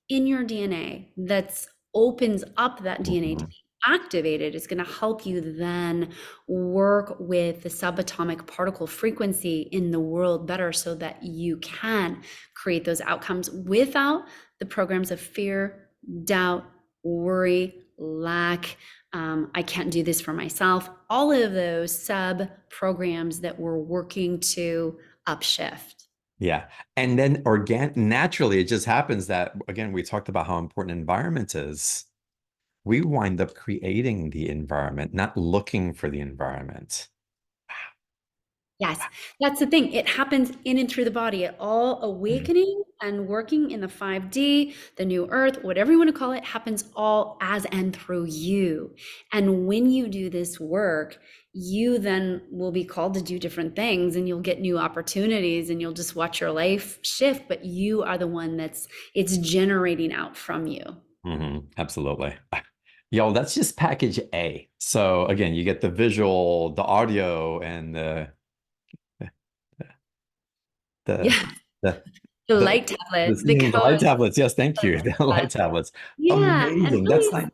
in your DNA that opens up that DNA to Mhm. be activated is going to help you then work with the subatomic particle frequency in the world better so that you can create those outcomes without the programs of fear, doubt, worry, lack. I can't do this for myself. All of those sub programs that we're working to upshift. Yeah. And then naturally, it just happens that, again, we talked about how important environment is. We wind up creating the environment, not looking for the environment. Yes, that's the thing. It happens in and through the body. It all Mhm. awakening and working in the 5D, the new earth, whatever you want to call it, happens all as and through you. And when you do this work, you then will be called to do different things and you'll get new opportunities and you'll just watch your life shift, but you are the one it's generating out from you. Absolutely. Yo, that's just package A. So again, you get the visual, the audio, and the Yeah, the the the light the tablet, the seeing the light codes. tablets. Yes, thank you. The light tablets. Yeah, and Amazing. That's really like,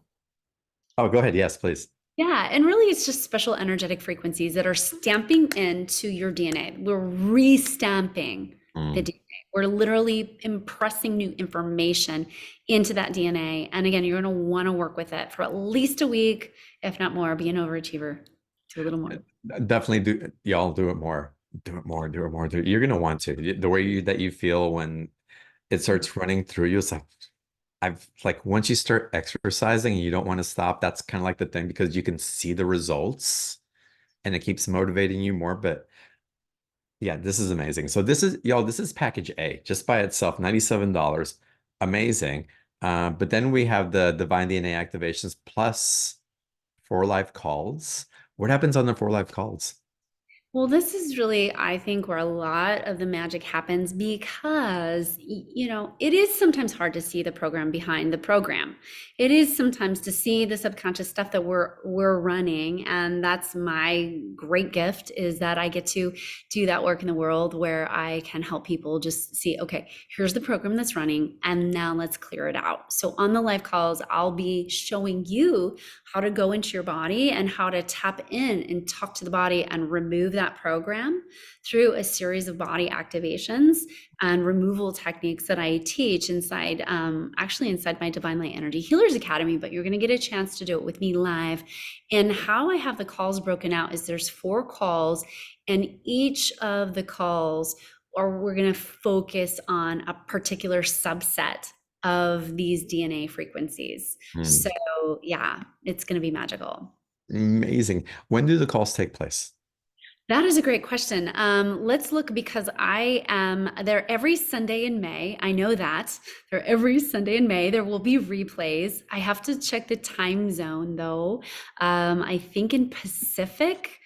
oh, go ahead. Yes, please. Yeah, and really it's just special energetic frequencies that are stamping into your DNA. We're re-stamping the Mm. DNA. We're literally impressing new information into that DNA. And again, you're going to want to work with it for at least a week, if not more. Be an overachiever. Do a little more. Definitely do. Y'all do it more. Do it more. Do it more. You're gonna want to. The way that you feel when it starts running through you, it's like I've like once you start exercising and you don't want to stop, that's kind of like the thing because you can see the results and it keeps motivating you more. But yeah, this is amazing. So this is y'all, this is package A just by itself, $97. Amazing. But then we have the Divine DNA activations plus 4 live calls. What happens on the 4 live calls? Well, this is really, I think, where a lot of the magic happens because, it is sometimes hard to see the program behind the program. It is sometimes to see the subconscious stuff that we're running, and that's my great gift is that I get to do that work in the world where I can help people just see, okay, here's the program that's running, and now let's clear it out. So on the live calls, I'll be showing you how to go into your body and how to tap in and talk to the body and remove that program through a series of body activations and removal techniques that I teach inside, actually inside my Divine Light Energy Healers Academy, but you're going to get a chance to do it with me live. And how I have the calls broken out is there's 4 calls, and each of the calls, or we're going to focus on a particular subset of these DNA frequencies. Hmm. So yeah, it's going to be magical. Amazing. When do the calls take place? That is a great question. Let's look because I am there every Sunday in May. I know that. There every Sunday in May. There will be replays. I have to check the time zone though. I think in Pacific.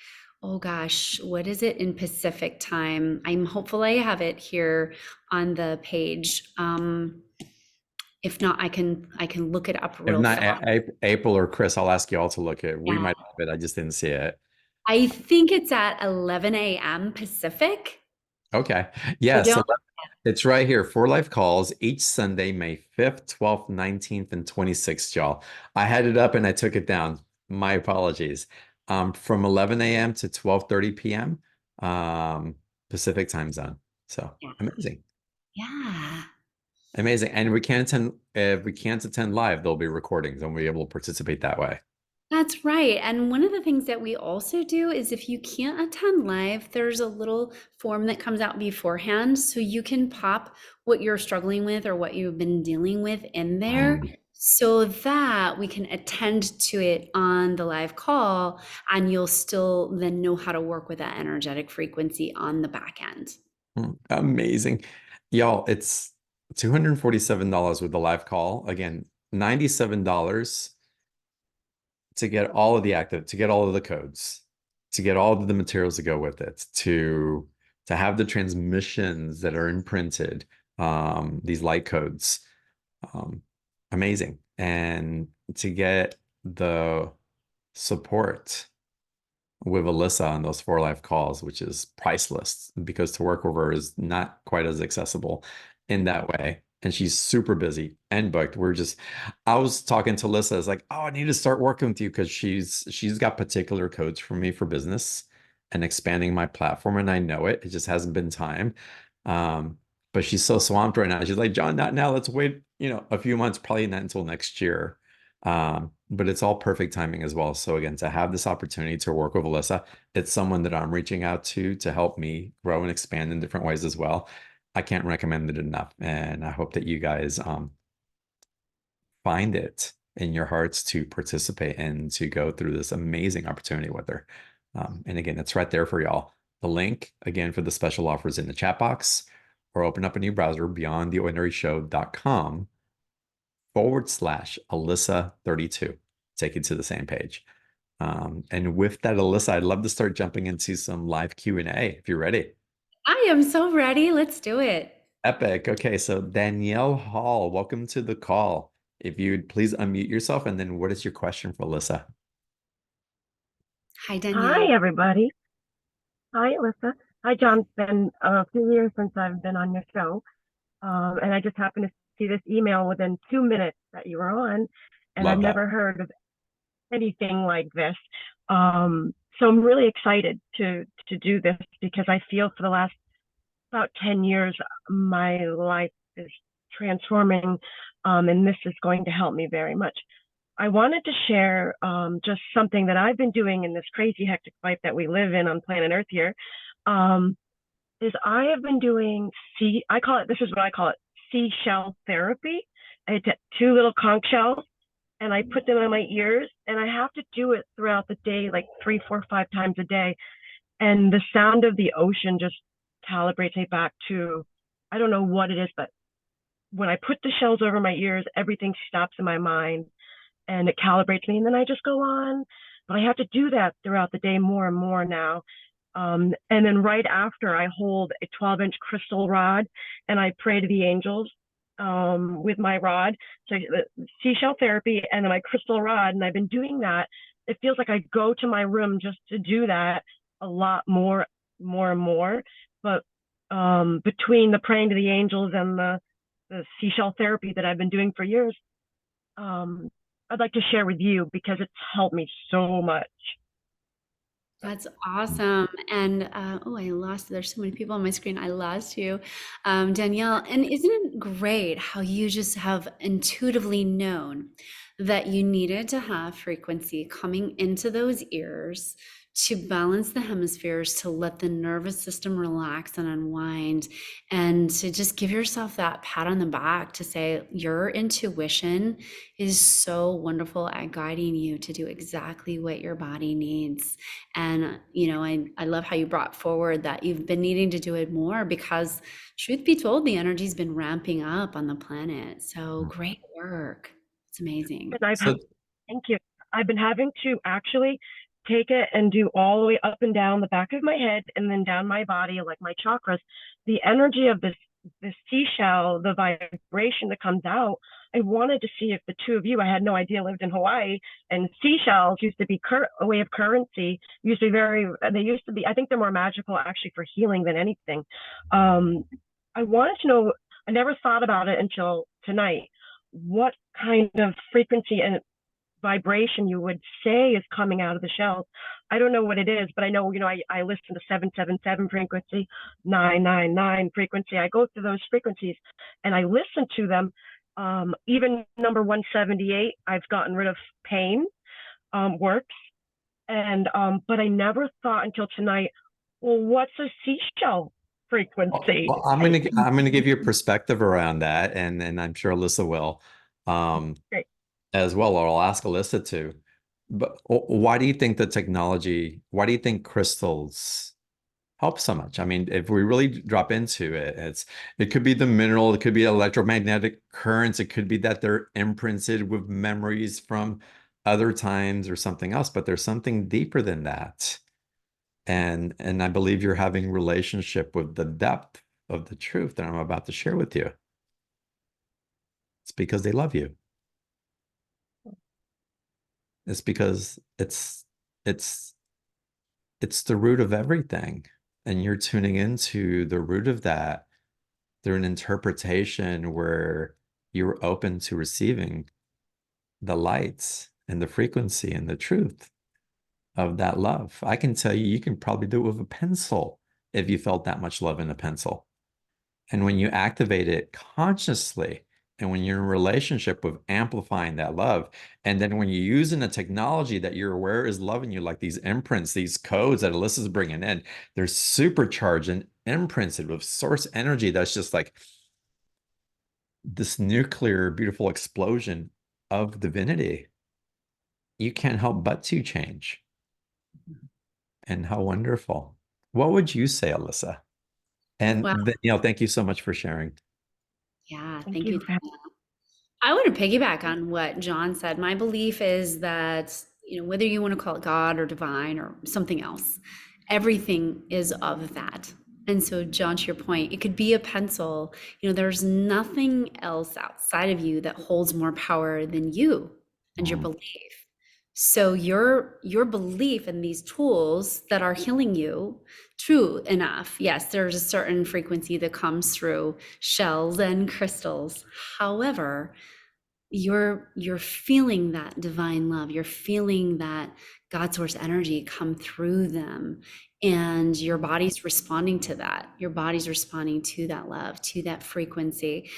Oh gosh, what is it in Pacific time? I'm hopeful I have it here on the page. If not, I can look it up If real not fast. April or Chris, I'll ask you all to look at it. We Yeah. might have it. I just didn't see it. I think it's at 11 a.m. Pacific. Okay. I Yes. So don't. it's right here. Four live calls each Sunday, May 5th, 12th, 19th, and 26th, y'all. I had it up and I took it down. My apologies. From 11 a.m. to 12:30 p.m. Pacific time zone. So Yeah. amazing. Yeah. Amazing. And we can't attend if we can't attend live, there'll be recordings and we'll be able to participate that way. That's right. And one of the things that we also do is if you can't attend live, there's a little form that comes out beforehand. So you can pop what you're struggling with or what you've been dealing with in there Mm. so that we can attend to it on the live call and you'll still then know how to work with that energetic frequency on the back end. Amazing. Y'all, it's $247 with the live call. Again, $97 to get all of the active, to get all of the codes, to get all of the materials to go with it, to have the transmissions that are imprinted, these light codes. Um, Amazing. And to get the support with Alyssa on those four live calls, which is priceless because to work with her is not quite as accessible in that way. And she's super busy and booked. I was talking to Alyssa, I was like, oh, I need to start working with you because she's got particular codes for me for business and expanding my platform. And I know it. It just hasn't been time. Um, but she's so swamped right now. She's like, John, not now. Let's wait, a few months, probably not until next year. But it's all perfect timing as well. So again, to have this opportunity to work with Alyssa, it's someone that I'm reaching out to help me grow and expand in different ways as well. I can't recommend it enough. And I hope that you guys find it in your hearts to participate and to go through this amazing opportunity with her. And again, it's right there for y'all. The link again for the special offers in the chat box or open up a new browser beyondtheordinaryshow.com/Alyssa32. Take you to the same page. And with that, Alyssa, I'd love to start jumping into some live Q&A if you're ready. I am so ready. Let's do it. Epic. Okay, so Danielle Hall, welcome to the call. If you'd please unmute yourself, and then what is your question for Alyssa? Hi, Hi, Danielle. everybody. Hi, Alyssa. Hi, John. It's been a few years since I've been on your show. And I just happened to see this email within 2 minutes that you were on, and I've Love that. never heard of anything like this. So I'm really excited to do this because I feel for the last about 10 years, my life is transforming, and this is going to help me very much. I wanted to share just something that I've been doing in this crazy hectic life that we live in on planet Earth here. Um, is I have been doing this is what I call it, seashell therapy. I take two little conch shells and I put them in my ears and I have to do it throughout the day, like 3, 4, 5 times a day. And the sound of the ocean just calibrates me back to, I don't know what it is, but when I put the shells over my ears, everything stops in my mind and it calibrates me. And then I just go on. But I have to do that throughout the day more and more now. And then right after, I hold a 12-inch crystal rod and I pray to the angels with my rod. So seashell therapy and then my crystal rod. And I've been doing that. It feels like I go to my room just to do that a lot more and more. But between the praying to the angels and the seashell therapy that I've been doing for years, I'd like to share with you because it's helped me so much. That's awesome. And oh, I lost, there's so many people on my screen. I lost you, Danielle. And isn't it great how you just have intuitively known that you needed to have frequency coming into those ears to balance the hemispheres, to let the nervous system relax and unwind, and to just give yourself that pat on the back to say your intuition is so wonderful at guiding you to do exactly what your body needs. And, I love how you brought forward that you've been needing to do it more because, truth be told, the energy's been ramping up on the planet. So great work. It's amazing. And I've So, thank you. I've been having to actually take it and do all the way up and down the back of my head and then down my body, like my chakras. The energy of this seashell, the vibration that comes out. I wanted to see if the two of you, I had no idea, lived in Hawaii, and seashells used to be a way of currency. Used to be they used to be. I think they're more magical actually for healing than anything. I wanted to know. I never thought about it until tonight. What kind of frequency and vibration you would say is coming out of the shells? I don't know what it is, but I know, I listen to 777 frequency, 999 frequency. I go through those frequencies and I listen to them. Even number 178, I've gotten rid of pain, works. And, but I never thought until tonight, well, what's a seashell frequency? well, I'm gonna give you a perspective around that, and I'm sure Alyssa will, Great. as well, or I'll ask Alyssa too. But why do you think the technology? Why do you think crystals help so much? I mean, if we really drop into it, it could be the mineral, it could be electromagnetic currents, it could be that they're imprinted with memories from other times or something else, but there's something deeper than that. And I believe you're having relationship with the depth of the truth that I'm about to share with you. It's because they love you. It's because it's the root of everything. And you're tuning into the root of that through an interpretation where you're open to receiving the lights and the frequency and the truth of that love. I can tell you, you can probably do it with a pencil if you felt that much love in a pencil. And when you activate it consciously, and when you're in a relationship with amplifying that love, and then when you're using a technology that you're aware is loving you, like these imprints, these codes that Alyssa's bringing in, they're supercharged and imprinted with source energy that's just like this nuclear, beautiful explosion of divinity. You can't help but to change. And how wonderful. What would you say, Alyssa? Well, And thank you so much for sharing. yeah, Thank thank you. you. I want to piggyback on what John said. My belief is that, whether you want to call it God or divine or something else, everything is of that. And so, John, to your point, it could be a pencil. There's nothing else outside of you that holds more power than you and your Mm, belief. So your belief in these tools that are healing you, true enough. Yes, there's a certain frequency that comes through shells and crystals. However, you're feeling that divine love, you're feeling that God source energy come through them, and your body's responding to that, your body's responding to that love, to that frequency.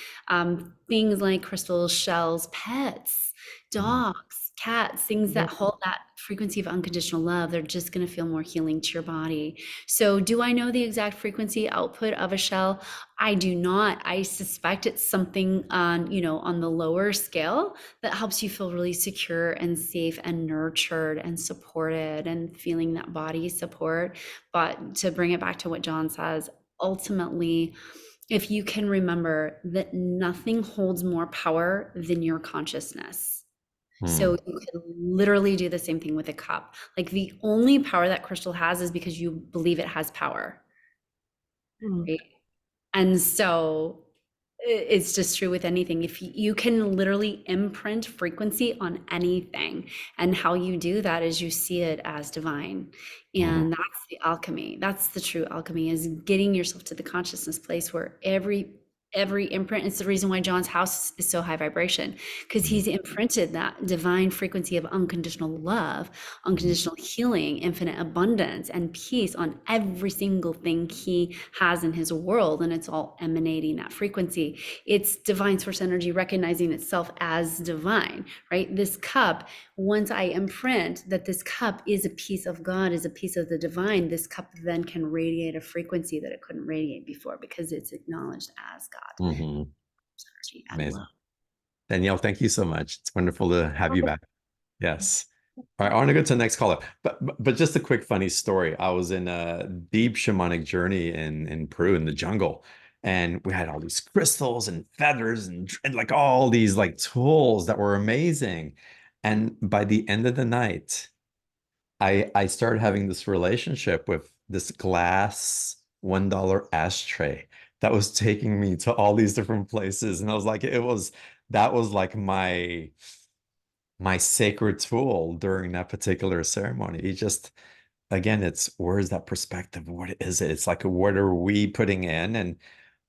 Things like crystals, shells, pets, mm, dogs, cats, things that hold that frequency of unconditional love, they're just going to feel more healing to your body. So do I know the exact frequency output of a shell? I do not. I suspect it's something on the lower scale that helps you feel really secure and safe and nurtured and supported and feeling that body support. But to bring it back to what John says, ultimately, if you can remember that nothing holds more power than your consciousness. So mm, you can literally do the same thing with a cup. Like, the only power that crystal has is because you believe it has power, Mm. right? And so it's just true with anything. If you can literally imprint frequency on anything, and how you do that is you see it as divine. mm, And that's the alchemy. That's the true alchemy, is getting yourself to the consciousness place where every imprint. It's the reason why John's house is so high vibration, because he's imprinted that divine frequency of unconditional love, unconditional healing, infinite abundance, and peace on every single thing he has in his world. And it's all emanating that frequency. It's divine source energy recognizing itself as divine, right? This cup, once I imprint that this cup is a piece of God, is a piece of the divine, this cup then can radiate a frequency that it couldn't radiate before because it's acknowledged as God, Mm-hmm. energy, and Amazing. love. Danielle, thank you so much. It's wonderful to have you back. Yes. All right, I want to go to the next caller. But just a quick funny story. I was in a deep shamanic journey in Peru in the jungle, and we had all these crystals and feathers and like all these like tools that were amazing. And by the end of the night, I started having this relationship with this glass $1 ashtray that was taking me to all these different places. And I was like, that was like my sacred tool during that particular ceremony. It just, again, it's where is that perspective? What is it? It's like, what are we putting in? And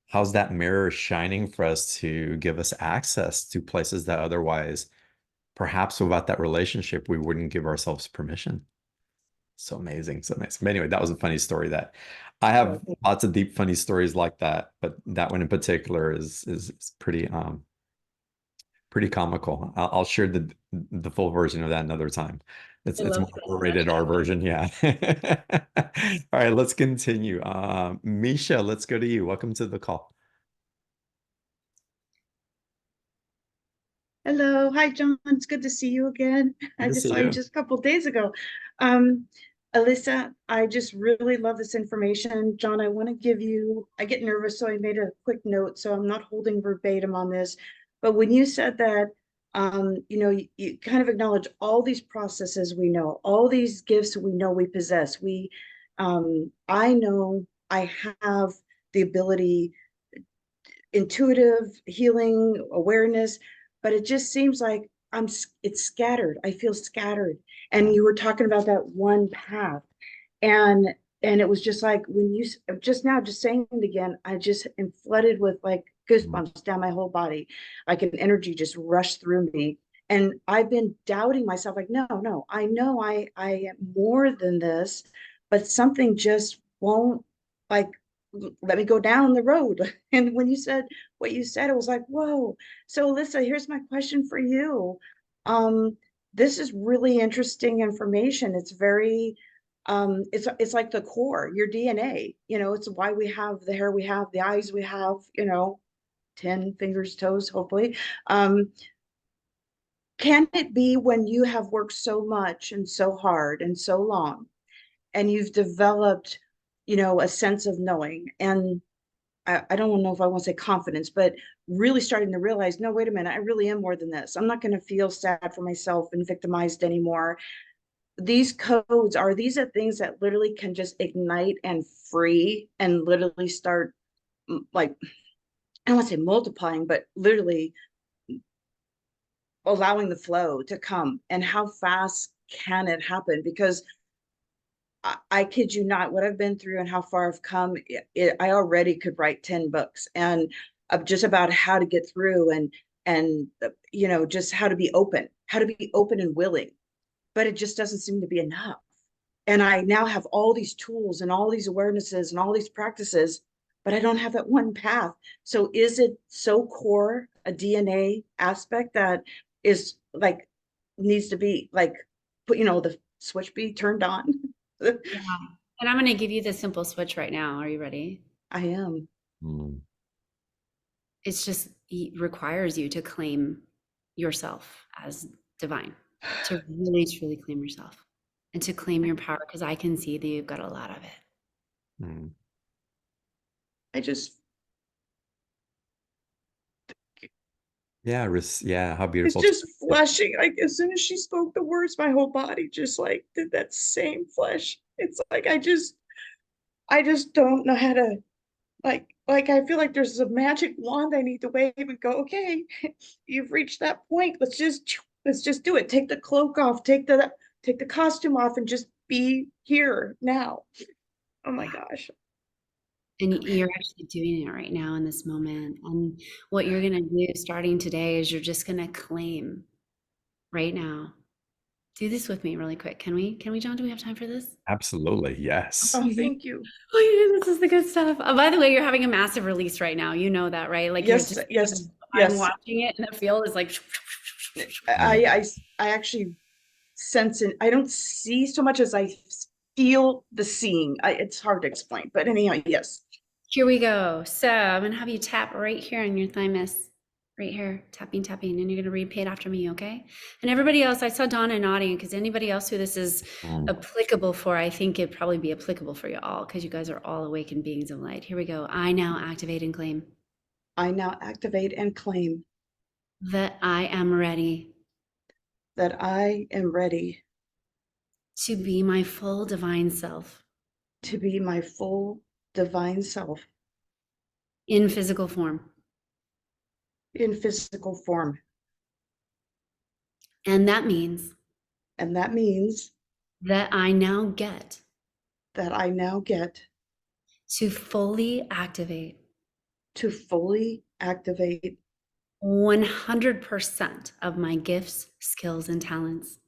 how's that mirror shining for us to give us access to places that otherwise, perhaps without that relationship, we wouldn't give ourselves permission. So amazing. So amazing. But anyway, that was a funny story that I have lots of deep, funny stories like that, but that one in particular is pretty comical. I'll share the full version of that another time. I It's love more of a that. rated R version, yeah. All right, let's continue. Misha, let's go to you. Welcome to the call. Hello. Hi, John. It's good to see you again. Good I to just see saw you you. just a couple days ago. Um, Alyssa, I just really love this information. John, I want to give you, I get nervous, so I made a quick note, so I'm not holding verbatim on this. But when you said that, you kind of acknowledge all these processes we know, all these gifts we know we possess. I know I have the ability, intuitive healing awareness, but it just seems like it's scattered. I feel scattered. And you were talking about that one path, and it was just like when you just now just saying it again, I just am flooded with like Mhm. goosebumps down my whole body, like an energy just rushed through me. And I've been doubting myself, like, no, I know I am more than this, but something just won't, like, let me go down the road. And when you said what you said, it was like, whoa. So Alyssa, here's my question for you. Um, this is really interesting information. It's very, it's like the core, your DNA, it's why we have the hair we have, the eyes we have, 10 fingers, toes, hopefully. Can it be when you have worked so much and so hard and so long, and you've developed, a sense of knowing, and I don't know if I want to say confidence, but really starting to realize, no, wait a minute, I really am more than this. I'm not going to feel sad for myself and victimized anymore. These codes, are these are things that literally can just ignite and free and literally start, like, I don't want to say multiplying, but literally allowing the flow to come? And how fast can it happen? Because I kid you not, what I've been through and how far I've come, I already could write 10 books, and just about how to get through, and just how to be open and willing. But it just doesn't seem to be enough. And I now have all these tools and all these awarenesses and all these practices, but I don't have that one path. So is it so core a DNA aspect that is like, needs to be like, the switch be turned on? Yeah. And I'm going to give you the simple switch right now. Are you ready? I am. Mm. It's just it requires you to claim yourself as divine, to really truly claim yourself and to claim your power, because I can see that you've got a lot of it. Mm. I just, Yeah, yeah, how it's beautiful. just flushing. Like as soon as she spoke the words, my whole body just like did that same flush. It's like I just don't know how to, like I feel like there's a magic wand I need to wave and go, okay, you've reached that point. Let's just do it. Take the cloak off, take the costume off, and just be here now. Oh my gosh. And you're actually doing it right now in this moment. And what you're going to do starting today is you're just going to claim right now. Do this with me really quick. Can we, John? Do we have time for this? Absolutely. Yes. Oh, thank you. Oh, yeah, this is the good stuff. By the way, you're having a massive release right now. You know that, right? Like you're Yes, just, yes, I'm yes. watching it and the field is like, I actually sense it. I don't see so much as I feel the seeing. It's hard to explain, but anyhow, yes. here we go. So I'm going to have you tap right here on your thymus, right here, tapping, tapping, and you're going to repeat after me, okay? And everybody else, I saw Donna nodding because anybody else who this is Mm. applicable for, I think it'd probably be applicable for you all because you guys are all awakened beings of light. Here we go. I now activate and claim I now activate and claim that I am ready that I am ready to be my full divine self to be my full divine self in physical form. in physical form. And that means And that means that I now get that I now get to fully activate to fully activate 100% of my gifts, skills, and talents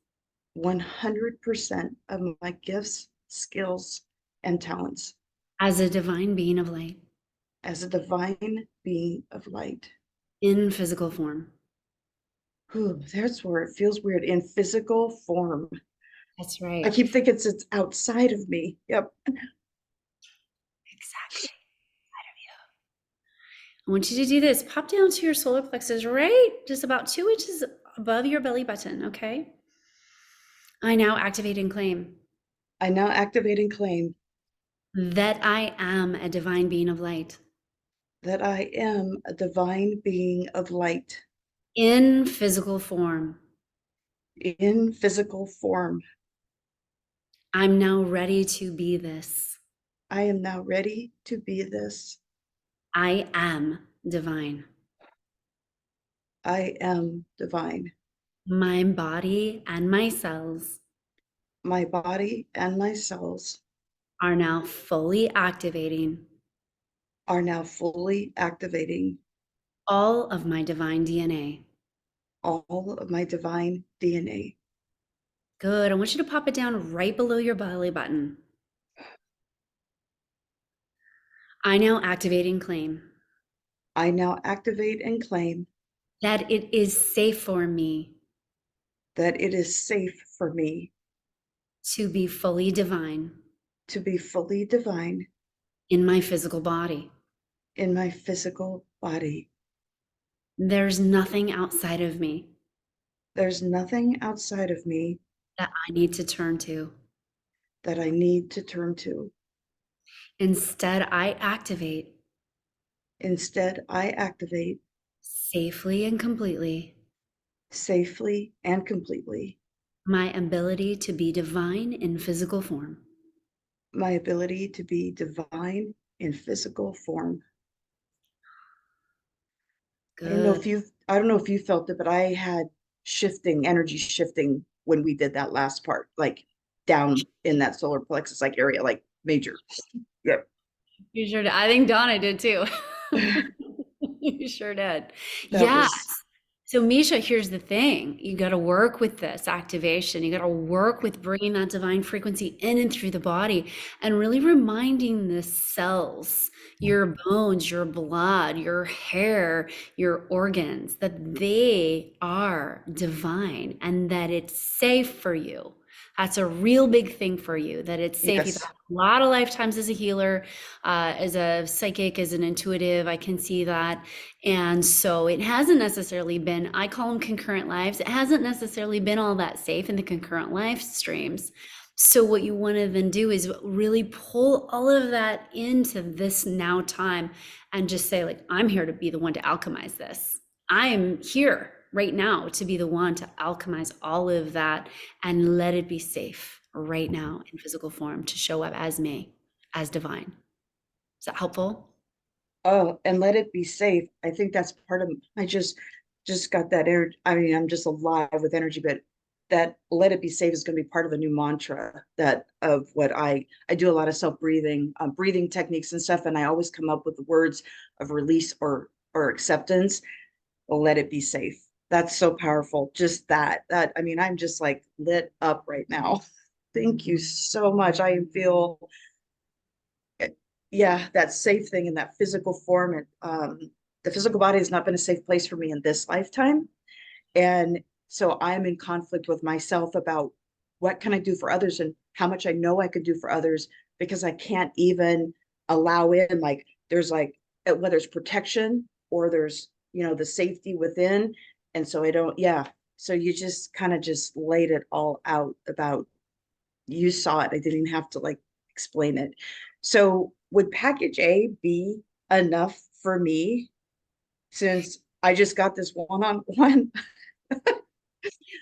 100% of my gifts, skills, and talents as a divine being of light as a divine being of light. in physical form. Ooh, that's where it feels weird, in physical form. That's I right. keep thinking it's outside of me. Yep. Exactly. I want you to do this. Pop down to your solar plexus, right? Just about 2 inches above your belly button, okay? I now activate and claim I now activate and claim that I am a divine being of light that I am a divine being of light in physical form. in physical form. I'm now ready to be this. I am now ready to be this. I am divine. I am divine. My body and my cells My body and my cells are now fully activating are now fully activating all of my divine DNA. all of my divine DNA. Good. I want you to pop it down right below your belly button. I now activate and claim I now activate and claim that it is safe for me that it is safe for me to be fully divine to be fully divine in my physical body. in my physical body. There's nothing outside of me There's nothing outside of me that I need to turn to. that I need to turn to. Instead, I activate Instead, I activate safely and completely safely and completely my ability to be divine in physical form. my ability to be divine in physical form. Good. I don't know if you felt it, but I had energy shifting when we did that last part, like down in that solar plexus like area, like major. Yep. You sure did. I think Donna did too. You sure did. That Yes. was So, Misha, here's the thing. You got to work with this activation. You got to work with bringing that divine frequency in and through the body and really reminding the cells, your bones, your blood, your hair, your organs, that they are divine and that it's safe for you. That's a real big thing for you, that it's safe. You've yes. had a lot of lifetimes as a healer, as a psychic, as an intuitive. I can see that. And so it hasn't necessarily been, I call them concurrent lives. It hasn't necessarily been all that safe in the concurrent life streams. So what you want to then do is really pull all of that into this now time and just say, like, I'm here to be the one to alchemize this. I'm here right now to be the one to alchemize all of that and let it be safe right now in physical form to show up as me, as divine. Is that helpful? Oh, and let it be safe. I think that's part of, I just got that energy. I mean, I'm just alive with energy, but that let it be safe is going to be part of a new mantra that of what I do a lot of self-breathing, breathing techniques and stuff. And I always come up with the words of release or acceptance. Let it be safe. That's so powerful. Just that, I mean, I'm just like lit up right now. Thank you so much. I feel, yeah, that safe thing in that physical form. And the physical body has not been a safe place for me in this lifetime. And so I'm in conflict with myself about what can I do for others and how much I know I could do for others, because I can't even allow in, like, there's like, whether it's protection or there's, the safety within. And so I don't, yeah. So you just kind of just laid it all out about, you saw it. I didn't even have to like explain it. So would package A be enough for me, since I just got this one-on-one?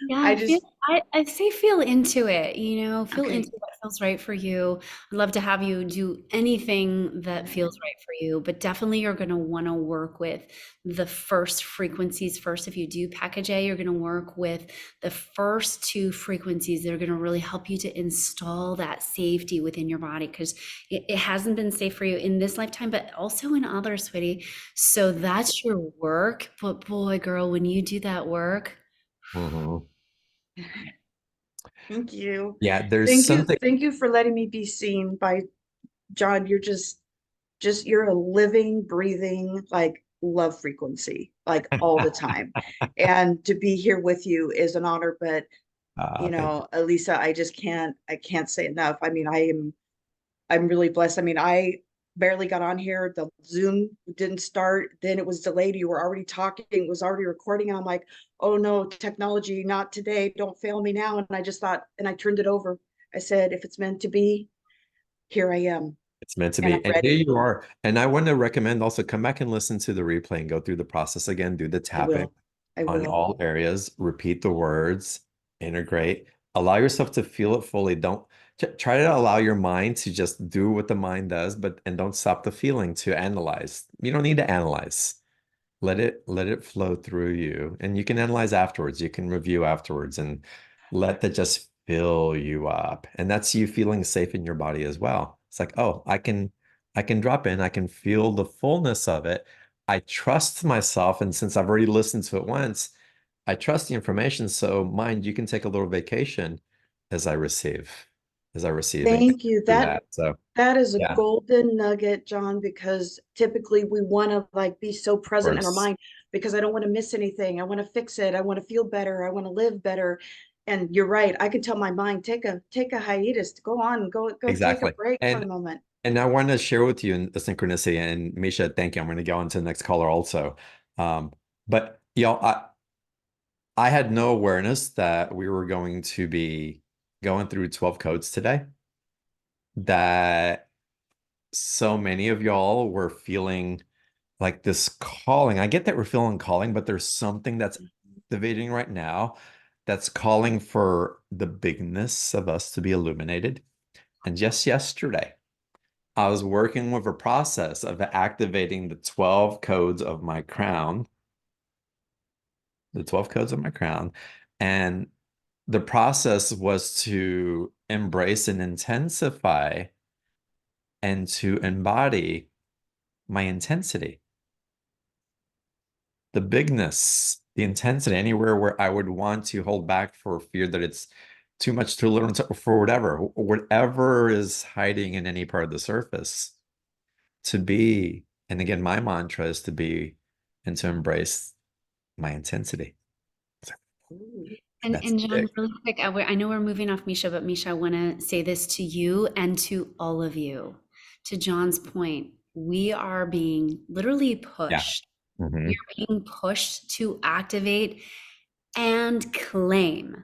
Yeah, I just, I say feel into it, feel okay. into what feels right for you. I'd love to have you do anything that feels right for you, but definitely you're going to want to work with the first frequencies first. If you do package A, you're going to work with the first two frequencies that are going to really help you to install that safety within your body, because it hasn't been safe for you in this lifetime, but also in others, sweetie. So that's your work. But boy, girl, when you do that work, Mhm. Thank you. Yeah, there's Thank you. something. Thank you for letting me be seen by John. You're just you're a living, breathing, like, love frequency, like, all the time. And to be here with you is an honor, but Thank you. Alysa, I can't say enough. I mean, I'm really blessed. I mean, I barely got on here. The Zoom didn't start. Then it was delayed. You were already talking, it was already recording. And I'm like, oh no, technology, not today. Don't fail me now. And I just thought, and I turned it over. I said, if it's meant to be, here I am. It's meant to And I'm be. And here ready. you are. And I want to recommend also come back and listen to the replay and go through the process again, do the I tapping will. I on will. all areas, repeat the words, integrate, allow yourself to feel it fully. Don't try to allow your mind to just do what the mind does, but and don't stop the feeling to analyze. You don't need to analyze. Let it flow through you. And you can analyze afterwards. You can review afterwards and let that just fill you up. And that's you feeling safe in your body as well. It's like, oh, I can drop in, I can feel the fullness of it. I trust myself. And since I've already listened to it once, I trust the information. So mind, you can take a little vacation as I receive, and Thank you. through that. So That is a yeah, of golden nugget, John, because typically we want to like be so present in our course. mind, because I don't want to miss anything. I want to fix it. I want to feel better. I want to live better. And you're right. I can tell my mind, take a hiatus, go on, go take a Exactly. break for And the moment. I want to share with you the synchronicity. And Misha, thank you. I'm going to go on to the next caller also. Um, but I had no awareness that we were going to be going through 12 codes today. That so many of y'all were feeling like this calling. I get that we're feeling calling, but there's something that's activating right now that's calling for the bigness of us to be illuminated. And just yesterday, I was working with a process of activating the 12 codes of my crown, the 12 codes of my crown. And the process was to embrace and intensify and to embody my intensity, the bigness, the intensity, anywhere where I would want to hold back for fear that it's too much, too little, for whatever is hiding in any part of the surface. To be, and again, my mantra is to be and to embrace my intensity. Ooh. That's And John, big. really quick, I know we're moving off Misha, but Misha, I want to say this to you and to all of you. To John's point, we are being literally Yeah. pushed. We Mhm. are being pushed to activate and claim,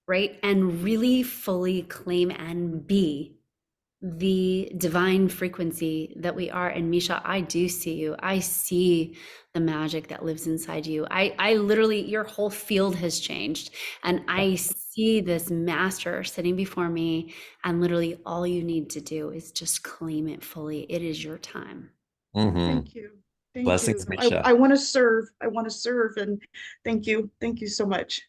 right? And really fully claim and be the divine frequency that we are. And Misha, I do see you. I see the magic that lives inside you. I literally, your whole field has changed. And I see this master sitting before me. And literally, all you need to do is just claim it fully. It is your time. Mhm. Thank you. Thank you. Blessings, Misha. I want to serve. I want to serve. And thank you. Thank you so much.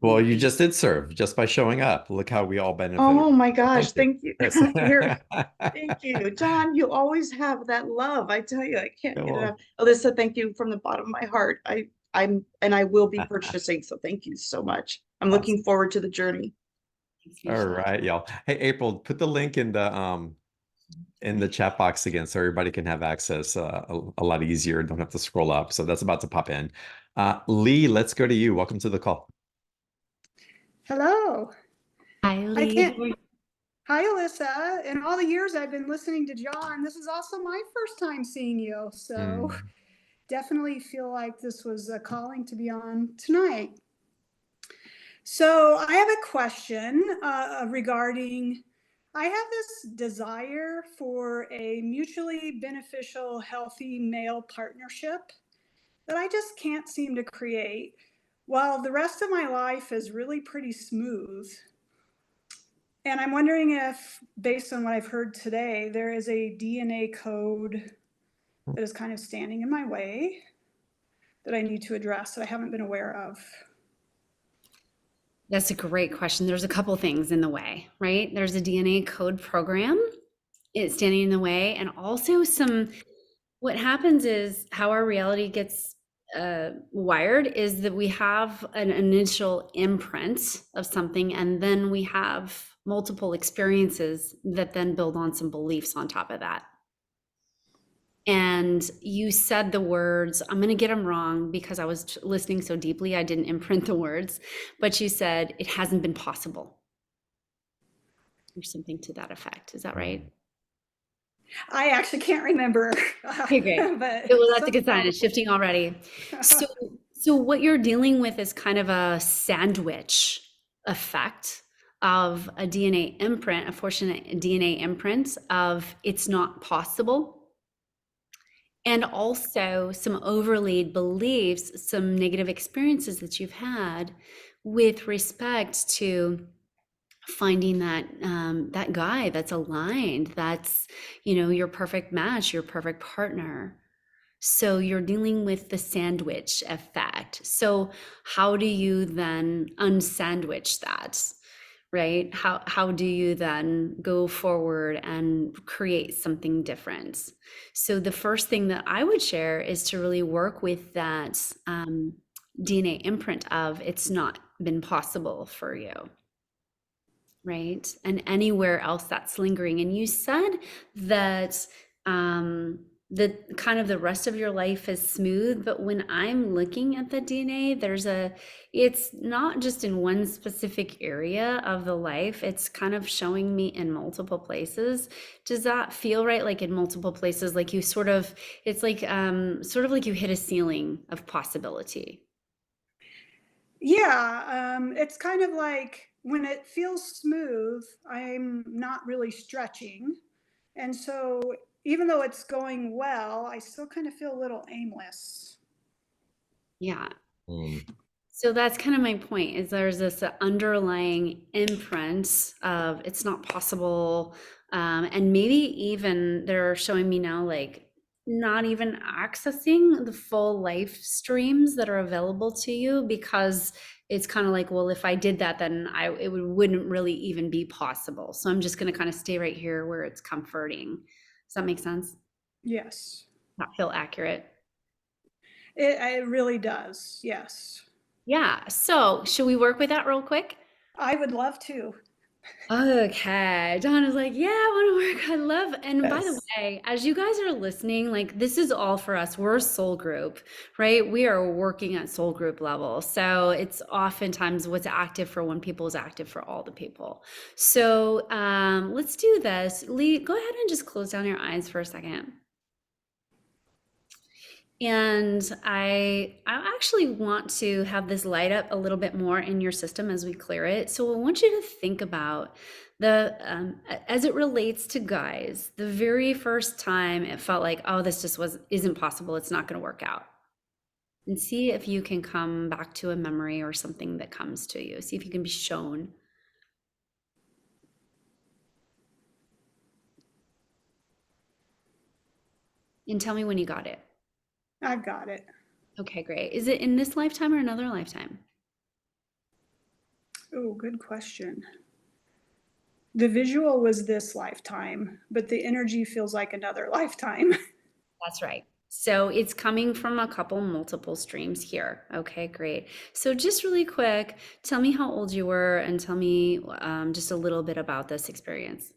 Well, you just did serve just by showing up. Look how we all benefit. Oh my Well, gosh, thank thank you. you. Here, thank you. John, you always have that love. I tell you, I can't get Well, enough. Alyssa, thank you from the bottom of my heart. I will be purchasing, so thank you so much. I'm awesome. looking forward to the journey. Thanks, All Michelle. right, y'all. Hey, April, put the link in the chat box again so everybody can have access a lot easier. Don't have to scroll up. So that's about to pop in. Lee, let's go to you. Welcome to the call. Hello. Hi, I Lee. can't. Hi, Alyssa. In all the years I've been listening to John, this is also my first time seeing you. So Mm. definitely feel like this was a calling to be on tonight. So I have a question regarding. I have this desire for a mutually beneficial, healthy male partnership that I just can't seem to create. While the rest of my life is really pretty smooth. And I'm wondering if, based on what I've heard today, there is a DNA code that is kind of standing in my way that I need to address that I haven't been aware of. That's a great question. There's a couple things in the way, right? There's a DNA code program. It's standing in the way. And also what happens is how our reality gets wired is that we have an initial imprint of something, and then we have multiple experiences that then build on some beliefs on top of that. And you said the words, I'm going to get them wrong because I was listening so deeply, I didn't imprint the words, but you said it hasn't been possible or something to that effect. Is that right? I actually can't remember. Okay, great. But Well, that's a something good sign. along It's shifting already. So, so what you're dealing with is kind of a sandwich effect of a DNA imprint, a fortunate DNA imprint of it's not possible. And also some overlaid beliefs, some negative experiences that you've had with respect to finding that that guy that's aligned, that's, you know, your perfect match, your perfect partner. So you're dealing with the sandwich effect. So how do you then unsandwich that? Right? How do you then go forward and create something different? So the first thing that I would share is to really work with that DNA imprint of it's not been possible for you, right? And anywhere else that's lingering. And you said that that kind of the rest of your life is smooth, but when I'm looking at the DNA, it's not just in one specific area of the life, it's kind of showing me in multiple places. Does that feel right? Like in multiple places, like you sort of, it's like sort of like you hit a ceiling of possibility. yeah, it's kind of like when it feels smooth, I'm not really stretching. And so even though it's going well, I still kind of feel a little aimless. Yeah. Mm. So that's kind of my point is there's this underlying imprint of it's not possible. And maybe even they're showing me now like not even accessing the full life streams that are available to you because it's kind of like, well, if I did that, then wouldn't really even be possible. So I'm just going to kind of stay right here where it's comforting. Does that make sense? Yes, That feel accurate? it really does. Yes. Yeah. So should we work with that real quick? I would love to. Okay. Dawn is like, yeah, I want to work. I love. And by the Yes. way, as you guys are listening, like this is all for us. We're a soul group, right? We are working at soul group level. So it's oftentimes what's active for one people is active for all the people. So let's do this. Lee, go ahead and just close down your eyes for a second. And I actually want to have this light up a little bit more in your system as we clear it. So I want you to think about as it relates to guys, the very first time it felt like, oh, this just isn't possible. It's not going to work out. And see if you can come back to a memory or something that comes to you. See if you can be shown. And tell me when you got it. I've got it. Okay, great. Is it in this lifetime or another lifetime? Oh, good question. The visual was this lifetime, but the energy feels like another lifetime. That's right. So it's coming from a couple multiple streams here. Okay, great. So just really quick, tell me how old you were and tell me just a little bit about this experience.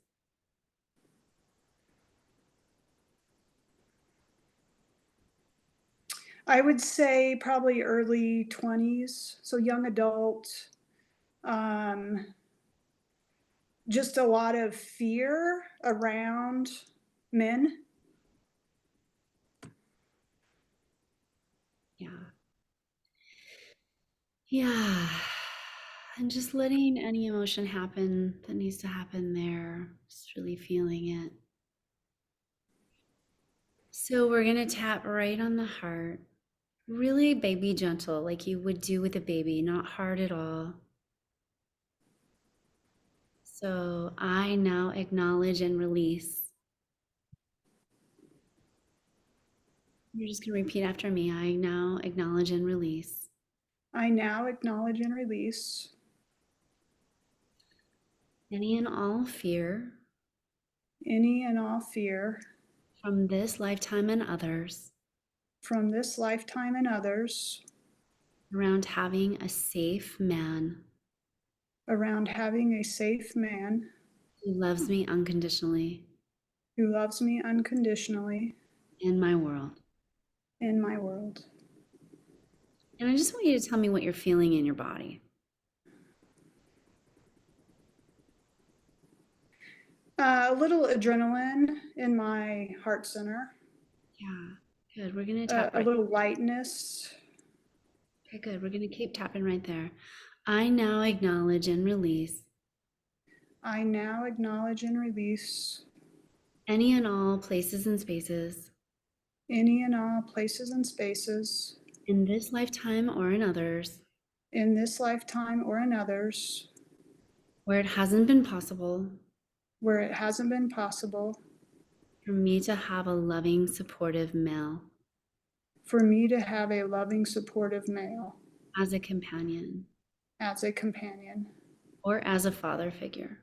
I would say probably early 20s, so young adult. Just a lot of fear around men. Yeah. Yeah. And just letting any emotion happen that needs to happen there, just really feeling it. So we're going to tap right on the heart, really baby gentle, like you would do with a baby, not hard at all. So I now acknowledge and release. You're just going to repeat after me. I now acknowledge and release I now acknowledge and release any and all fear any and all fear from this lifetime and others from this lifetime and others around having a safe man around having a safe man who loves me unconditionally who loves me unconditionally in my world. in my world. And I just want you to tell me what you're feeling in your body. A little adrenaline in my heart center, Yeah, good. We're going to tap a right. little lightness. Okay, good. We're going to keep tapping right there. I now acknowledge and release I now acknowledge and release any and all places and spaces any and all places and spaces in this lifetime or in others in this lifetime or in others where it hasn't been possible where it hasn't been possible for me to have a loving, supportive male for me to have a loving, supportive male as a companion as a companion or as a father figure.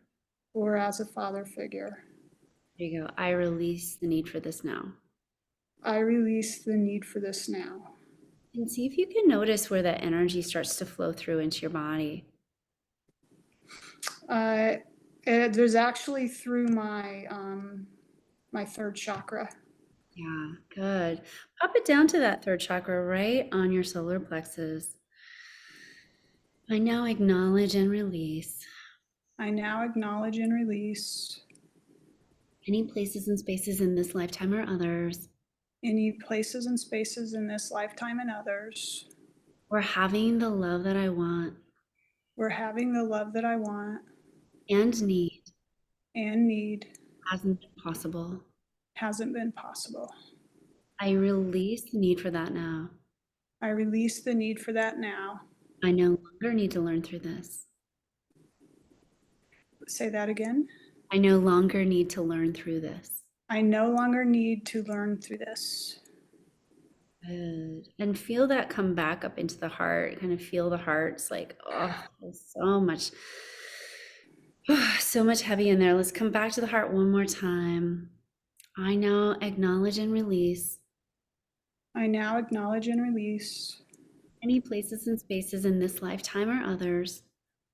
or as a father figure. There you go. I release the need for this now. I release the need for this now. And see if you can notice where that energy starts to flow through into your body. There's actually through my my third chakra. Yeah, good. Pop it down to that third chakra right on your solar plexus. I now acknowledge and release I now acknowledge and release any places and spaces in this lifetime or others any places and spaces in this lifetime and others where having the love that I want where having the love that I want and need and need hasn't been possible. hasn't been possible. I release the need for that now. I release the need for that now. I no longer need to learn through this. Say that again. I no longer need to learn through this. I no longer need to learn through this. Good. And feel that come back up into the heart. Kind of feel the heart's like, oh, there's so much, so much heavy in there. Let's come back to the heart one more time. I now acknowledge and release I now acknowledge and release any places and spaces in this lifetime or others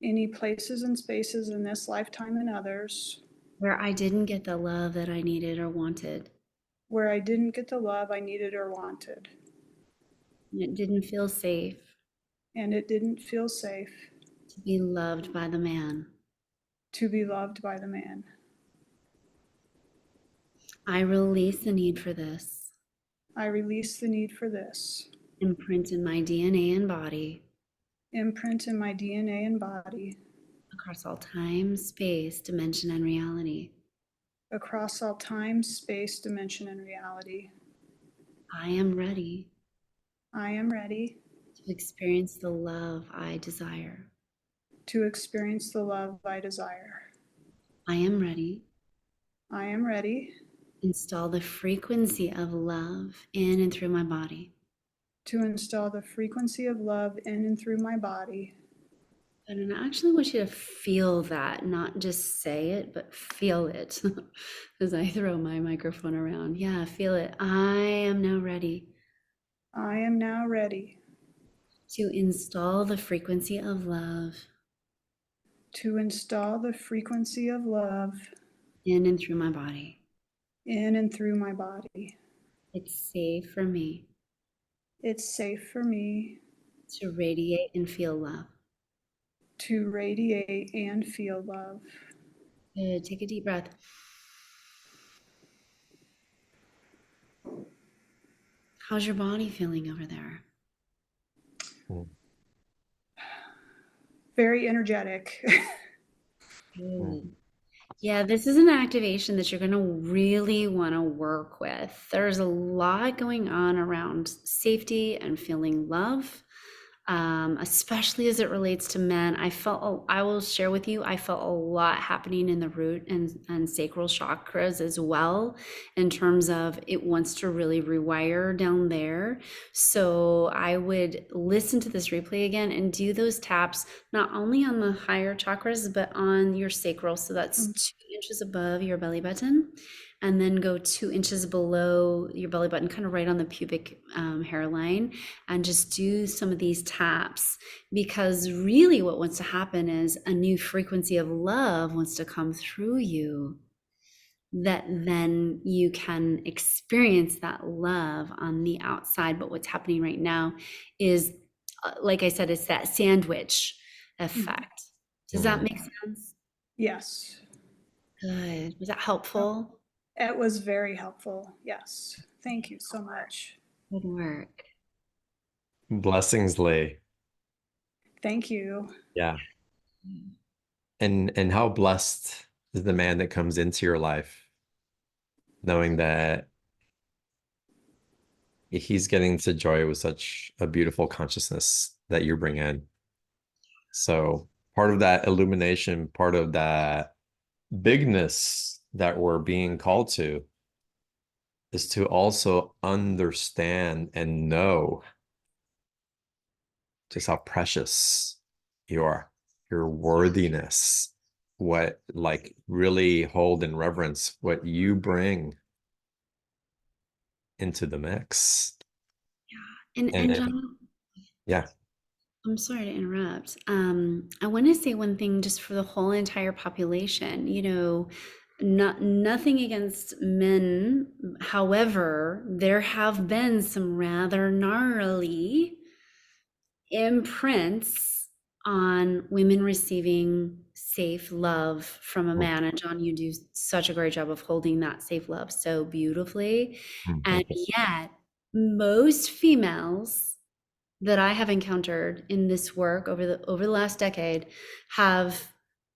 any places and spaces in this lifetime and others where I didn't get the love that I needed or wanted. where I didn't get the love I needed or wanted. And it didn't feel safe And it didn't feel safe to be loved by the man. to be loved by the man. I release the need for this. I release the need for this. Imprint in my DNA and body Imprint in my DNA and body across all time, space, dimension, and reality. across all time, space, dimension, and reality. I am ready I am ready to experience the love I desire. to experience the love I desire. I am ready I am ready to install the frequency of love in and through my body. to install the frequency of love in and through my body. And I actually want you to feel that, not just say it, but feel it. As I throw my microphone around. Yeah, feel it. I am now ready I am now ready to install the frequency of love to install the frequency of love in and through my body. in and through my body. It's safe for me It's safe for me to radiate and feel love. to radiate and feel love. Good. Take a deep breath. How's your body feeling over there? Mm. Very energetic. Good. Yeah, this is an activation that you're going to really want to work with. There's a lot going on around safety and feeling love, especially as it relates to men. I will share with you, I felt a lot happening in the root and sacral chakras as well, in terms of it wants to really rewire down there. So I would listen to this replay again and do those taps, not only on the higher chakras, but on your sacral. So that's 2 inches above your belly button, and then go 2 inches below your belly button, kind of right on the pubic hairline, and just do some of these taps, because really what wants to happen is a new frequency of love wants to come through you, that then you can experience that love on the outside. But what's happening right now is, like I said, it's that sandwich effect. Does that make sense? Yes, Good. Was that helpful? it was very helpful. Yes. Thank you so much. Good work. Blessings, Lee. Thank you. Yeah. And how blessed is the man that comes into your life, knowing that he's getting to joy with such a beautiful consciousness that you bring in. So part of that illumination, part of that bigness that we're being called to, is to also understand and know just how precious you are, your worthiness, what, like, really hold in reverence what you bring into the mix. And And John, yeah. I'm sorry to interrupt. I want to say one thing just for the whole entire population. Nothing against men. However, there have been some rather gnarly imprints on women receiving safe love from a man. And John, you do such a great job of holding that safe love so beautifully. And yet, most females that I have encountered in this work over the last decade have,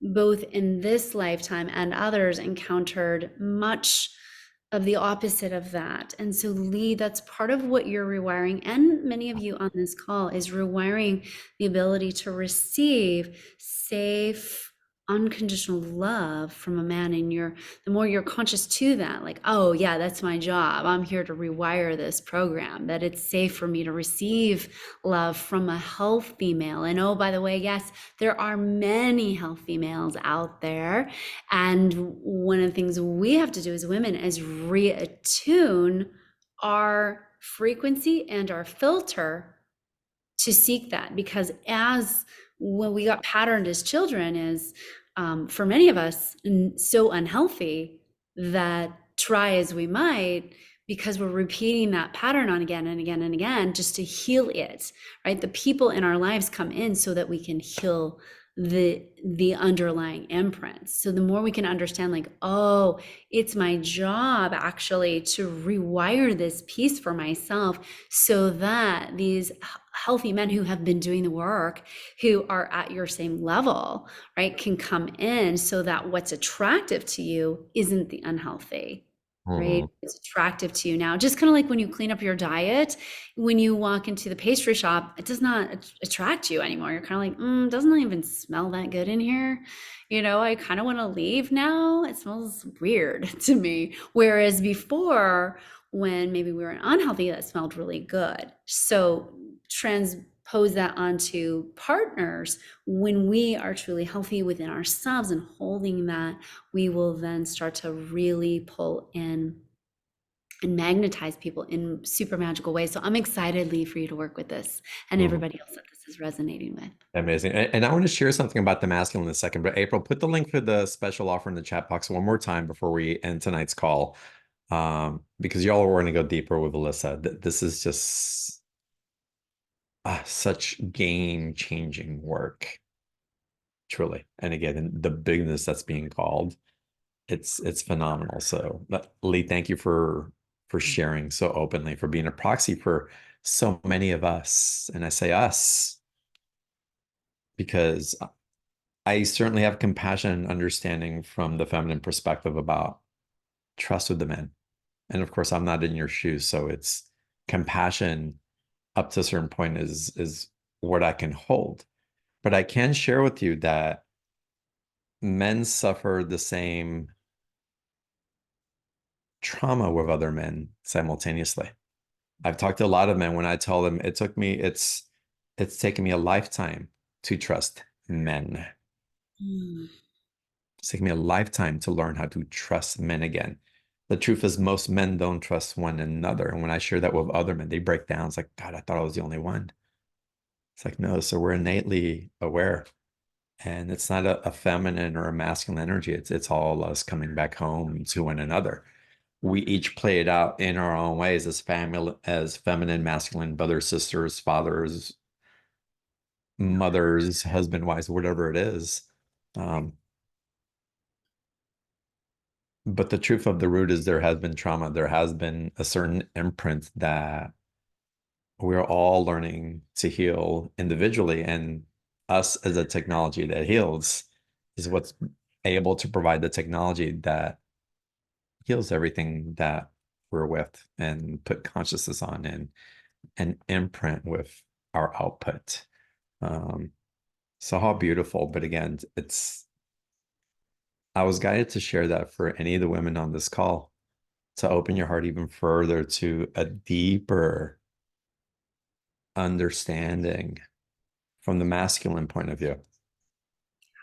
both in this lifetime and others, encountered much of the opposite of that. And so, Lee, that's part of what you're rewiring, and many of you on this call, is rewiring the ability to receive safe, unconditional love from a man. And the more you're conscious to that, like, oh yeah, that's my job, I'm here to rewire this program, that it's safe for me to receive love from a healthy male. And oh, by the way, yes, there are many healthy males out there, and one of the things we have to do as women is reattune our frequency and our filter to seek that. Because as when we got patterned as children is, for many of us, so unhealthy that try as we might, because we're repeating that pattern on again and again and again just to heal it, right? The people in our lives come in so that we can heal the underlying imprints. So the more we can understand, like, oh, it's my job actually to rewire this piece for myself, so that these healthy men who have been doing the work, who are at your same level, right, can come in, so that what's attractive to you isn't the unhealthy. Right? It's attractive to you now. Just kind of like when you clean up your diet, when you walk into the pastry shop, it does not attract you anymore. You're kind of like, doesn't it even smell that good in here? I kind of want to leave now. It smells weird to me. Whereas before, when maybe we were unhealthy, that smelled really good. So pose that onto partners, when we are truly healthy within ourselves and holding that, we will then start to really pull in and magnetize people in super magical ways. So I'm excited, Lee, for you to work with this and everybody else that this is resonating with. Amazing. And I want to share something about the masculine in a second, but April, put the link for the special offer in the chat box one more time before we end tonight's call. Because y'all are going to go deeper with Alysa. This is just such game-changing work, truly. And again, the bigness that's being called, it's phenomenal. So, Lee, thank you for sharing so openly, for being a proxy for so many of us. And I say us because I certainly have compassion and understanding from the feminine perspective about trust with the men. And of course, I'm not in your shoes, so it's compassion up to a certain point is what I can hold. But I can share with you that men suffer the same trauma with other men simultaneously. I've talked to a lot of men when I tell them it's taken me a lifetime to trust men. It's taken me a lifetime to learn how to trust men again. The truth is most men don't trust one another. And when I share that with other men, they break down. It's like, God, I thought I was the only one. It's like, no, so we're innately aware. And it's not a feminine or a masculine energy. It's all us coming back home to one another. We each play it out in our own ways as family, as feminine, masculine, brothers, sisters, fathers, mothers, husband, wives, whatever it is. But the truth of the root is there has been trauma. There has been a certain imprint that we're all learning to heal individually. And us as a technology that heals is what's able to provide the technology that heals everything that we're with and put consciousness on and imprint with our output. So how beautiful. But again, I was guided to share that for any of the women on this call, to open your heart even further to a deeper understanding from the masculine point of view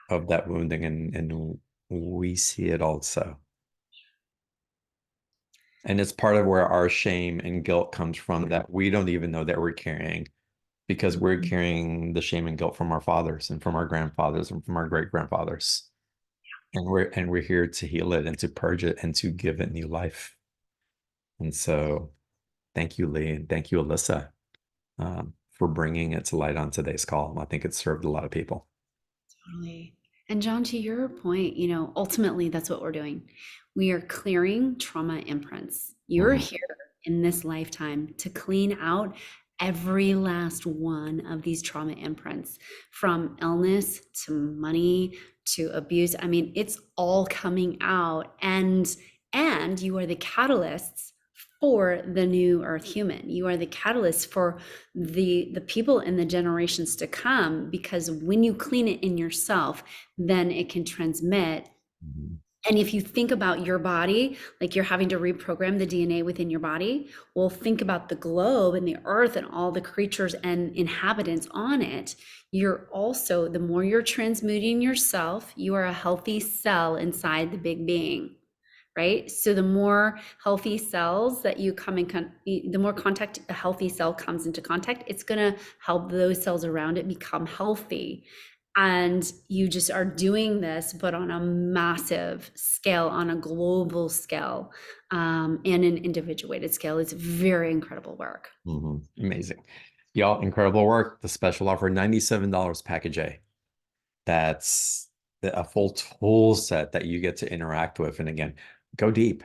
of that wounding. And we see it also. And it's part of where our shame and guilt comes from, that we don't even know that we're carrying, because we're carrying the shame and guilt from our fathers and from our grandfathers and from our great grandfathers. And we're here to heal it and to purge it and to give it new life. And so thank you, Lee, and thank you, Alysa, for bringing it to light on today's call. I think it served a lot of people. Totally. And John, to your point, ultimately that's what we're doing. We are clearing trauma imprints. You're here in this lifetime to clean out every last one of these trauma imprints, from illness to money to abuse. I mean, it's all coming out, and you are the catalysts for the new earth human. You are the catalyst for the people in the generations to come, because when you clean it in yourself, then it can transmit. And if you think about your body, like you're having to reprogram the DNA within your body, well, think about the globe and the earth and all the creatures and inhabitants on it. You're also, the more you're transmuting yourself, you are a healthy cell inside the big being, right? So the more healthy cells that you come in, the more contact a healthy cell comes into contact, it's going to help those cells around it become healthy. And you just are doing this, but on a massive scale, on a global scale, and an individuated scale. It's very incredible work. Amazing. Y'all, incredible work. The special offer, $97 package A. That's a full tool set that you get to interact with. And again, go deep.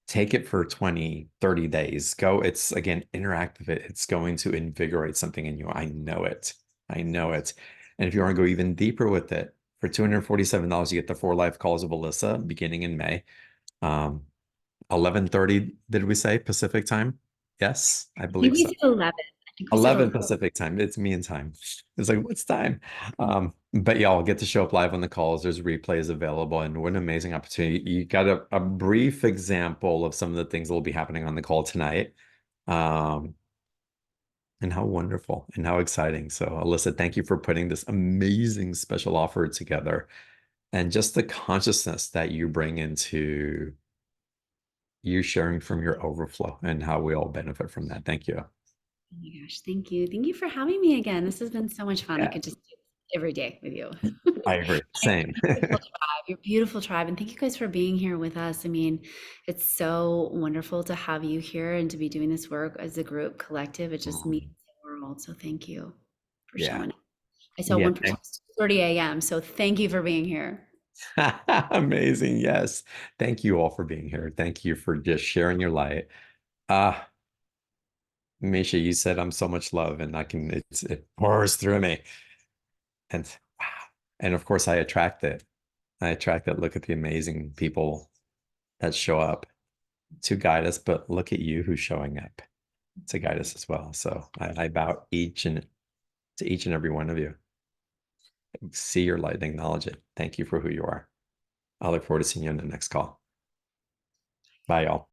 Take it for 20, 30 days. It's again, interact with it. It's going to invigorate something in you. I know it. I know it. And if you want to go even deeper with it, for $247, you get the 4 live calls of Alysa beginning in May. 11:30, did we say Pacific time? Yes, I believe so. 11. I think 11 Pacific time. It's me and time. It's like, what's time? But y'all get to show up live on the calls. There's replays available, and what an amazing opportunity. You got a brief example of some of the things that will be happening on the call tonight. And how wonderful and how exciting. So, Alyssa, thank you for putting this amazing special offer together and just the consciousness that you bring into you sharing from your overflow and how we all benefit from that. Thank you. Oh my gosh, thank you. Thank you for having me again. This has been so much fun. I Yeah, could just do this every day with you. I agree. Same. Your beautiful tribe. And thank you guys for being here with us. I mean, it's so wonderful to have you here and to be doing this work as a group collective. It just means the world. So thank you for Yeah. showing up. I saw Yeah. one person 30 a.m. So thank you for being here. Amazing. Yes. Thank you all for being here. Thank you for just sharing your light. Ah, Misha, you said I'm so much love and it pours through me. And wow. And of course I attract it. I attract it. Look at the amazing people that show up to guide us, but look at you who's showing up to guide us as well. So I bow to each and every one of you. See your light and acknowledge it. Thank you for who you are. I look forward to seeing you in the next call. Bye, y'all.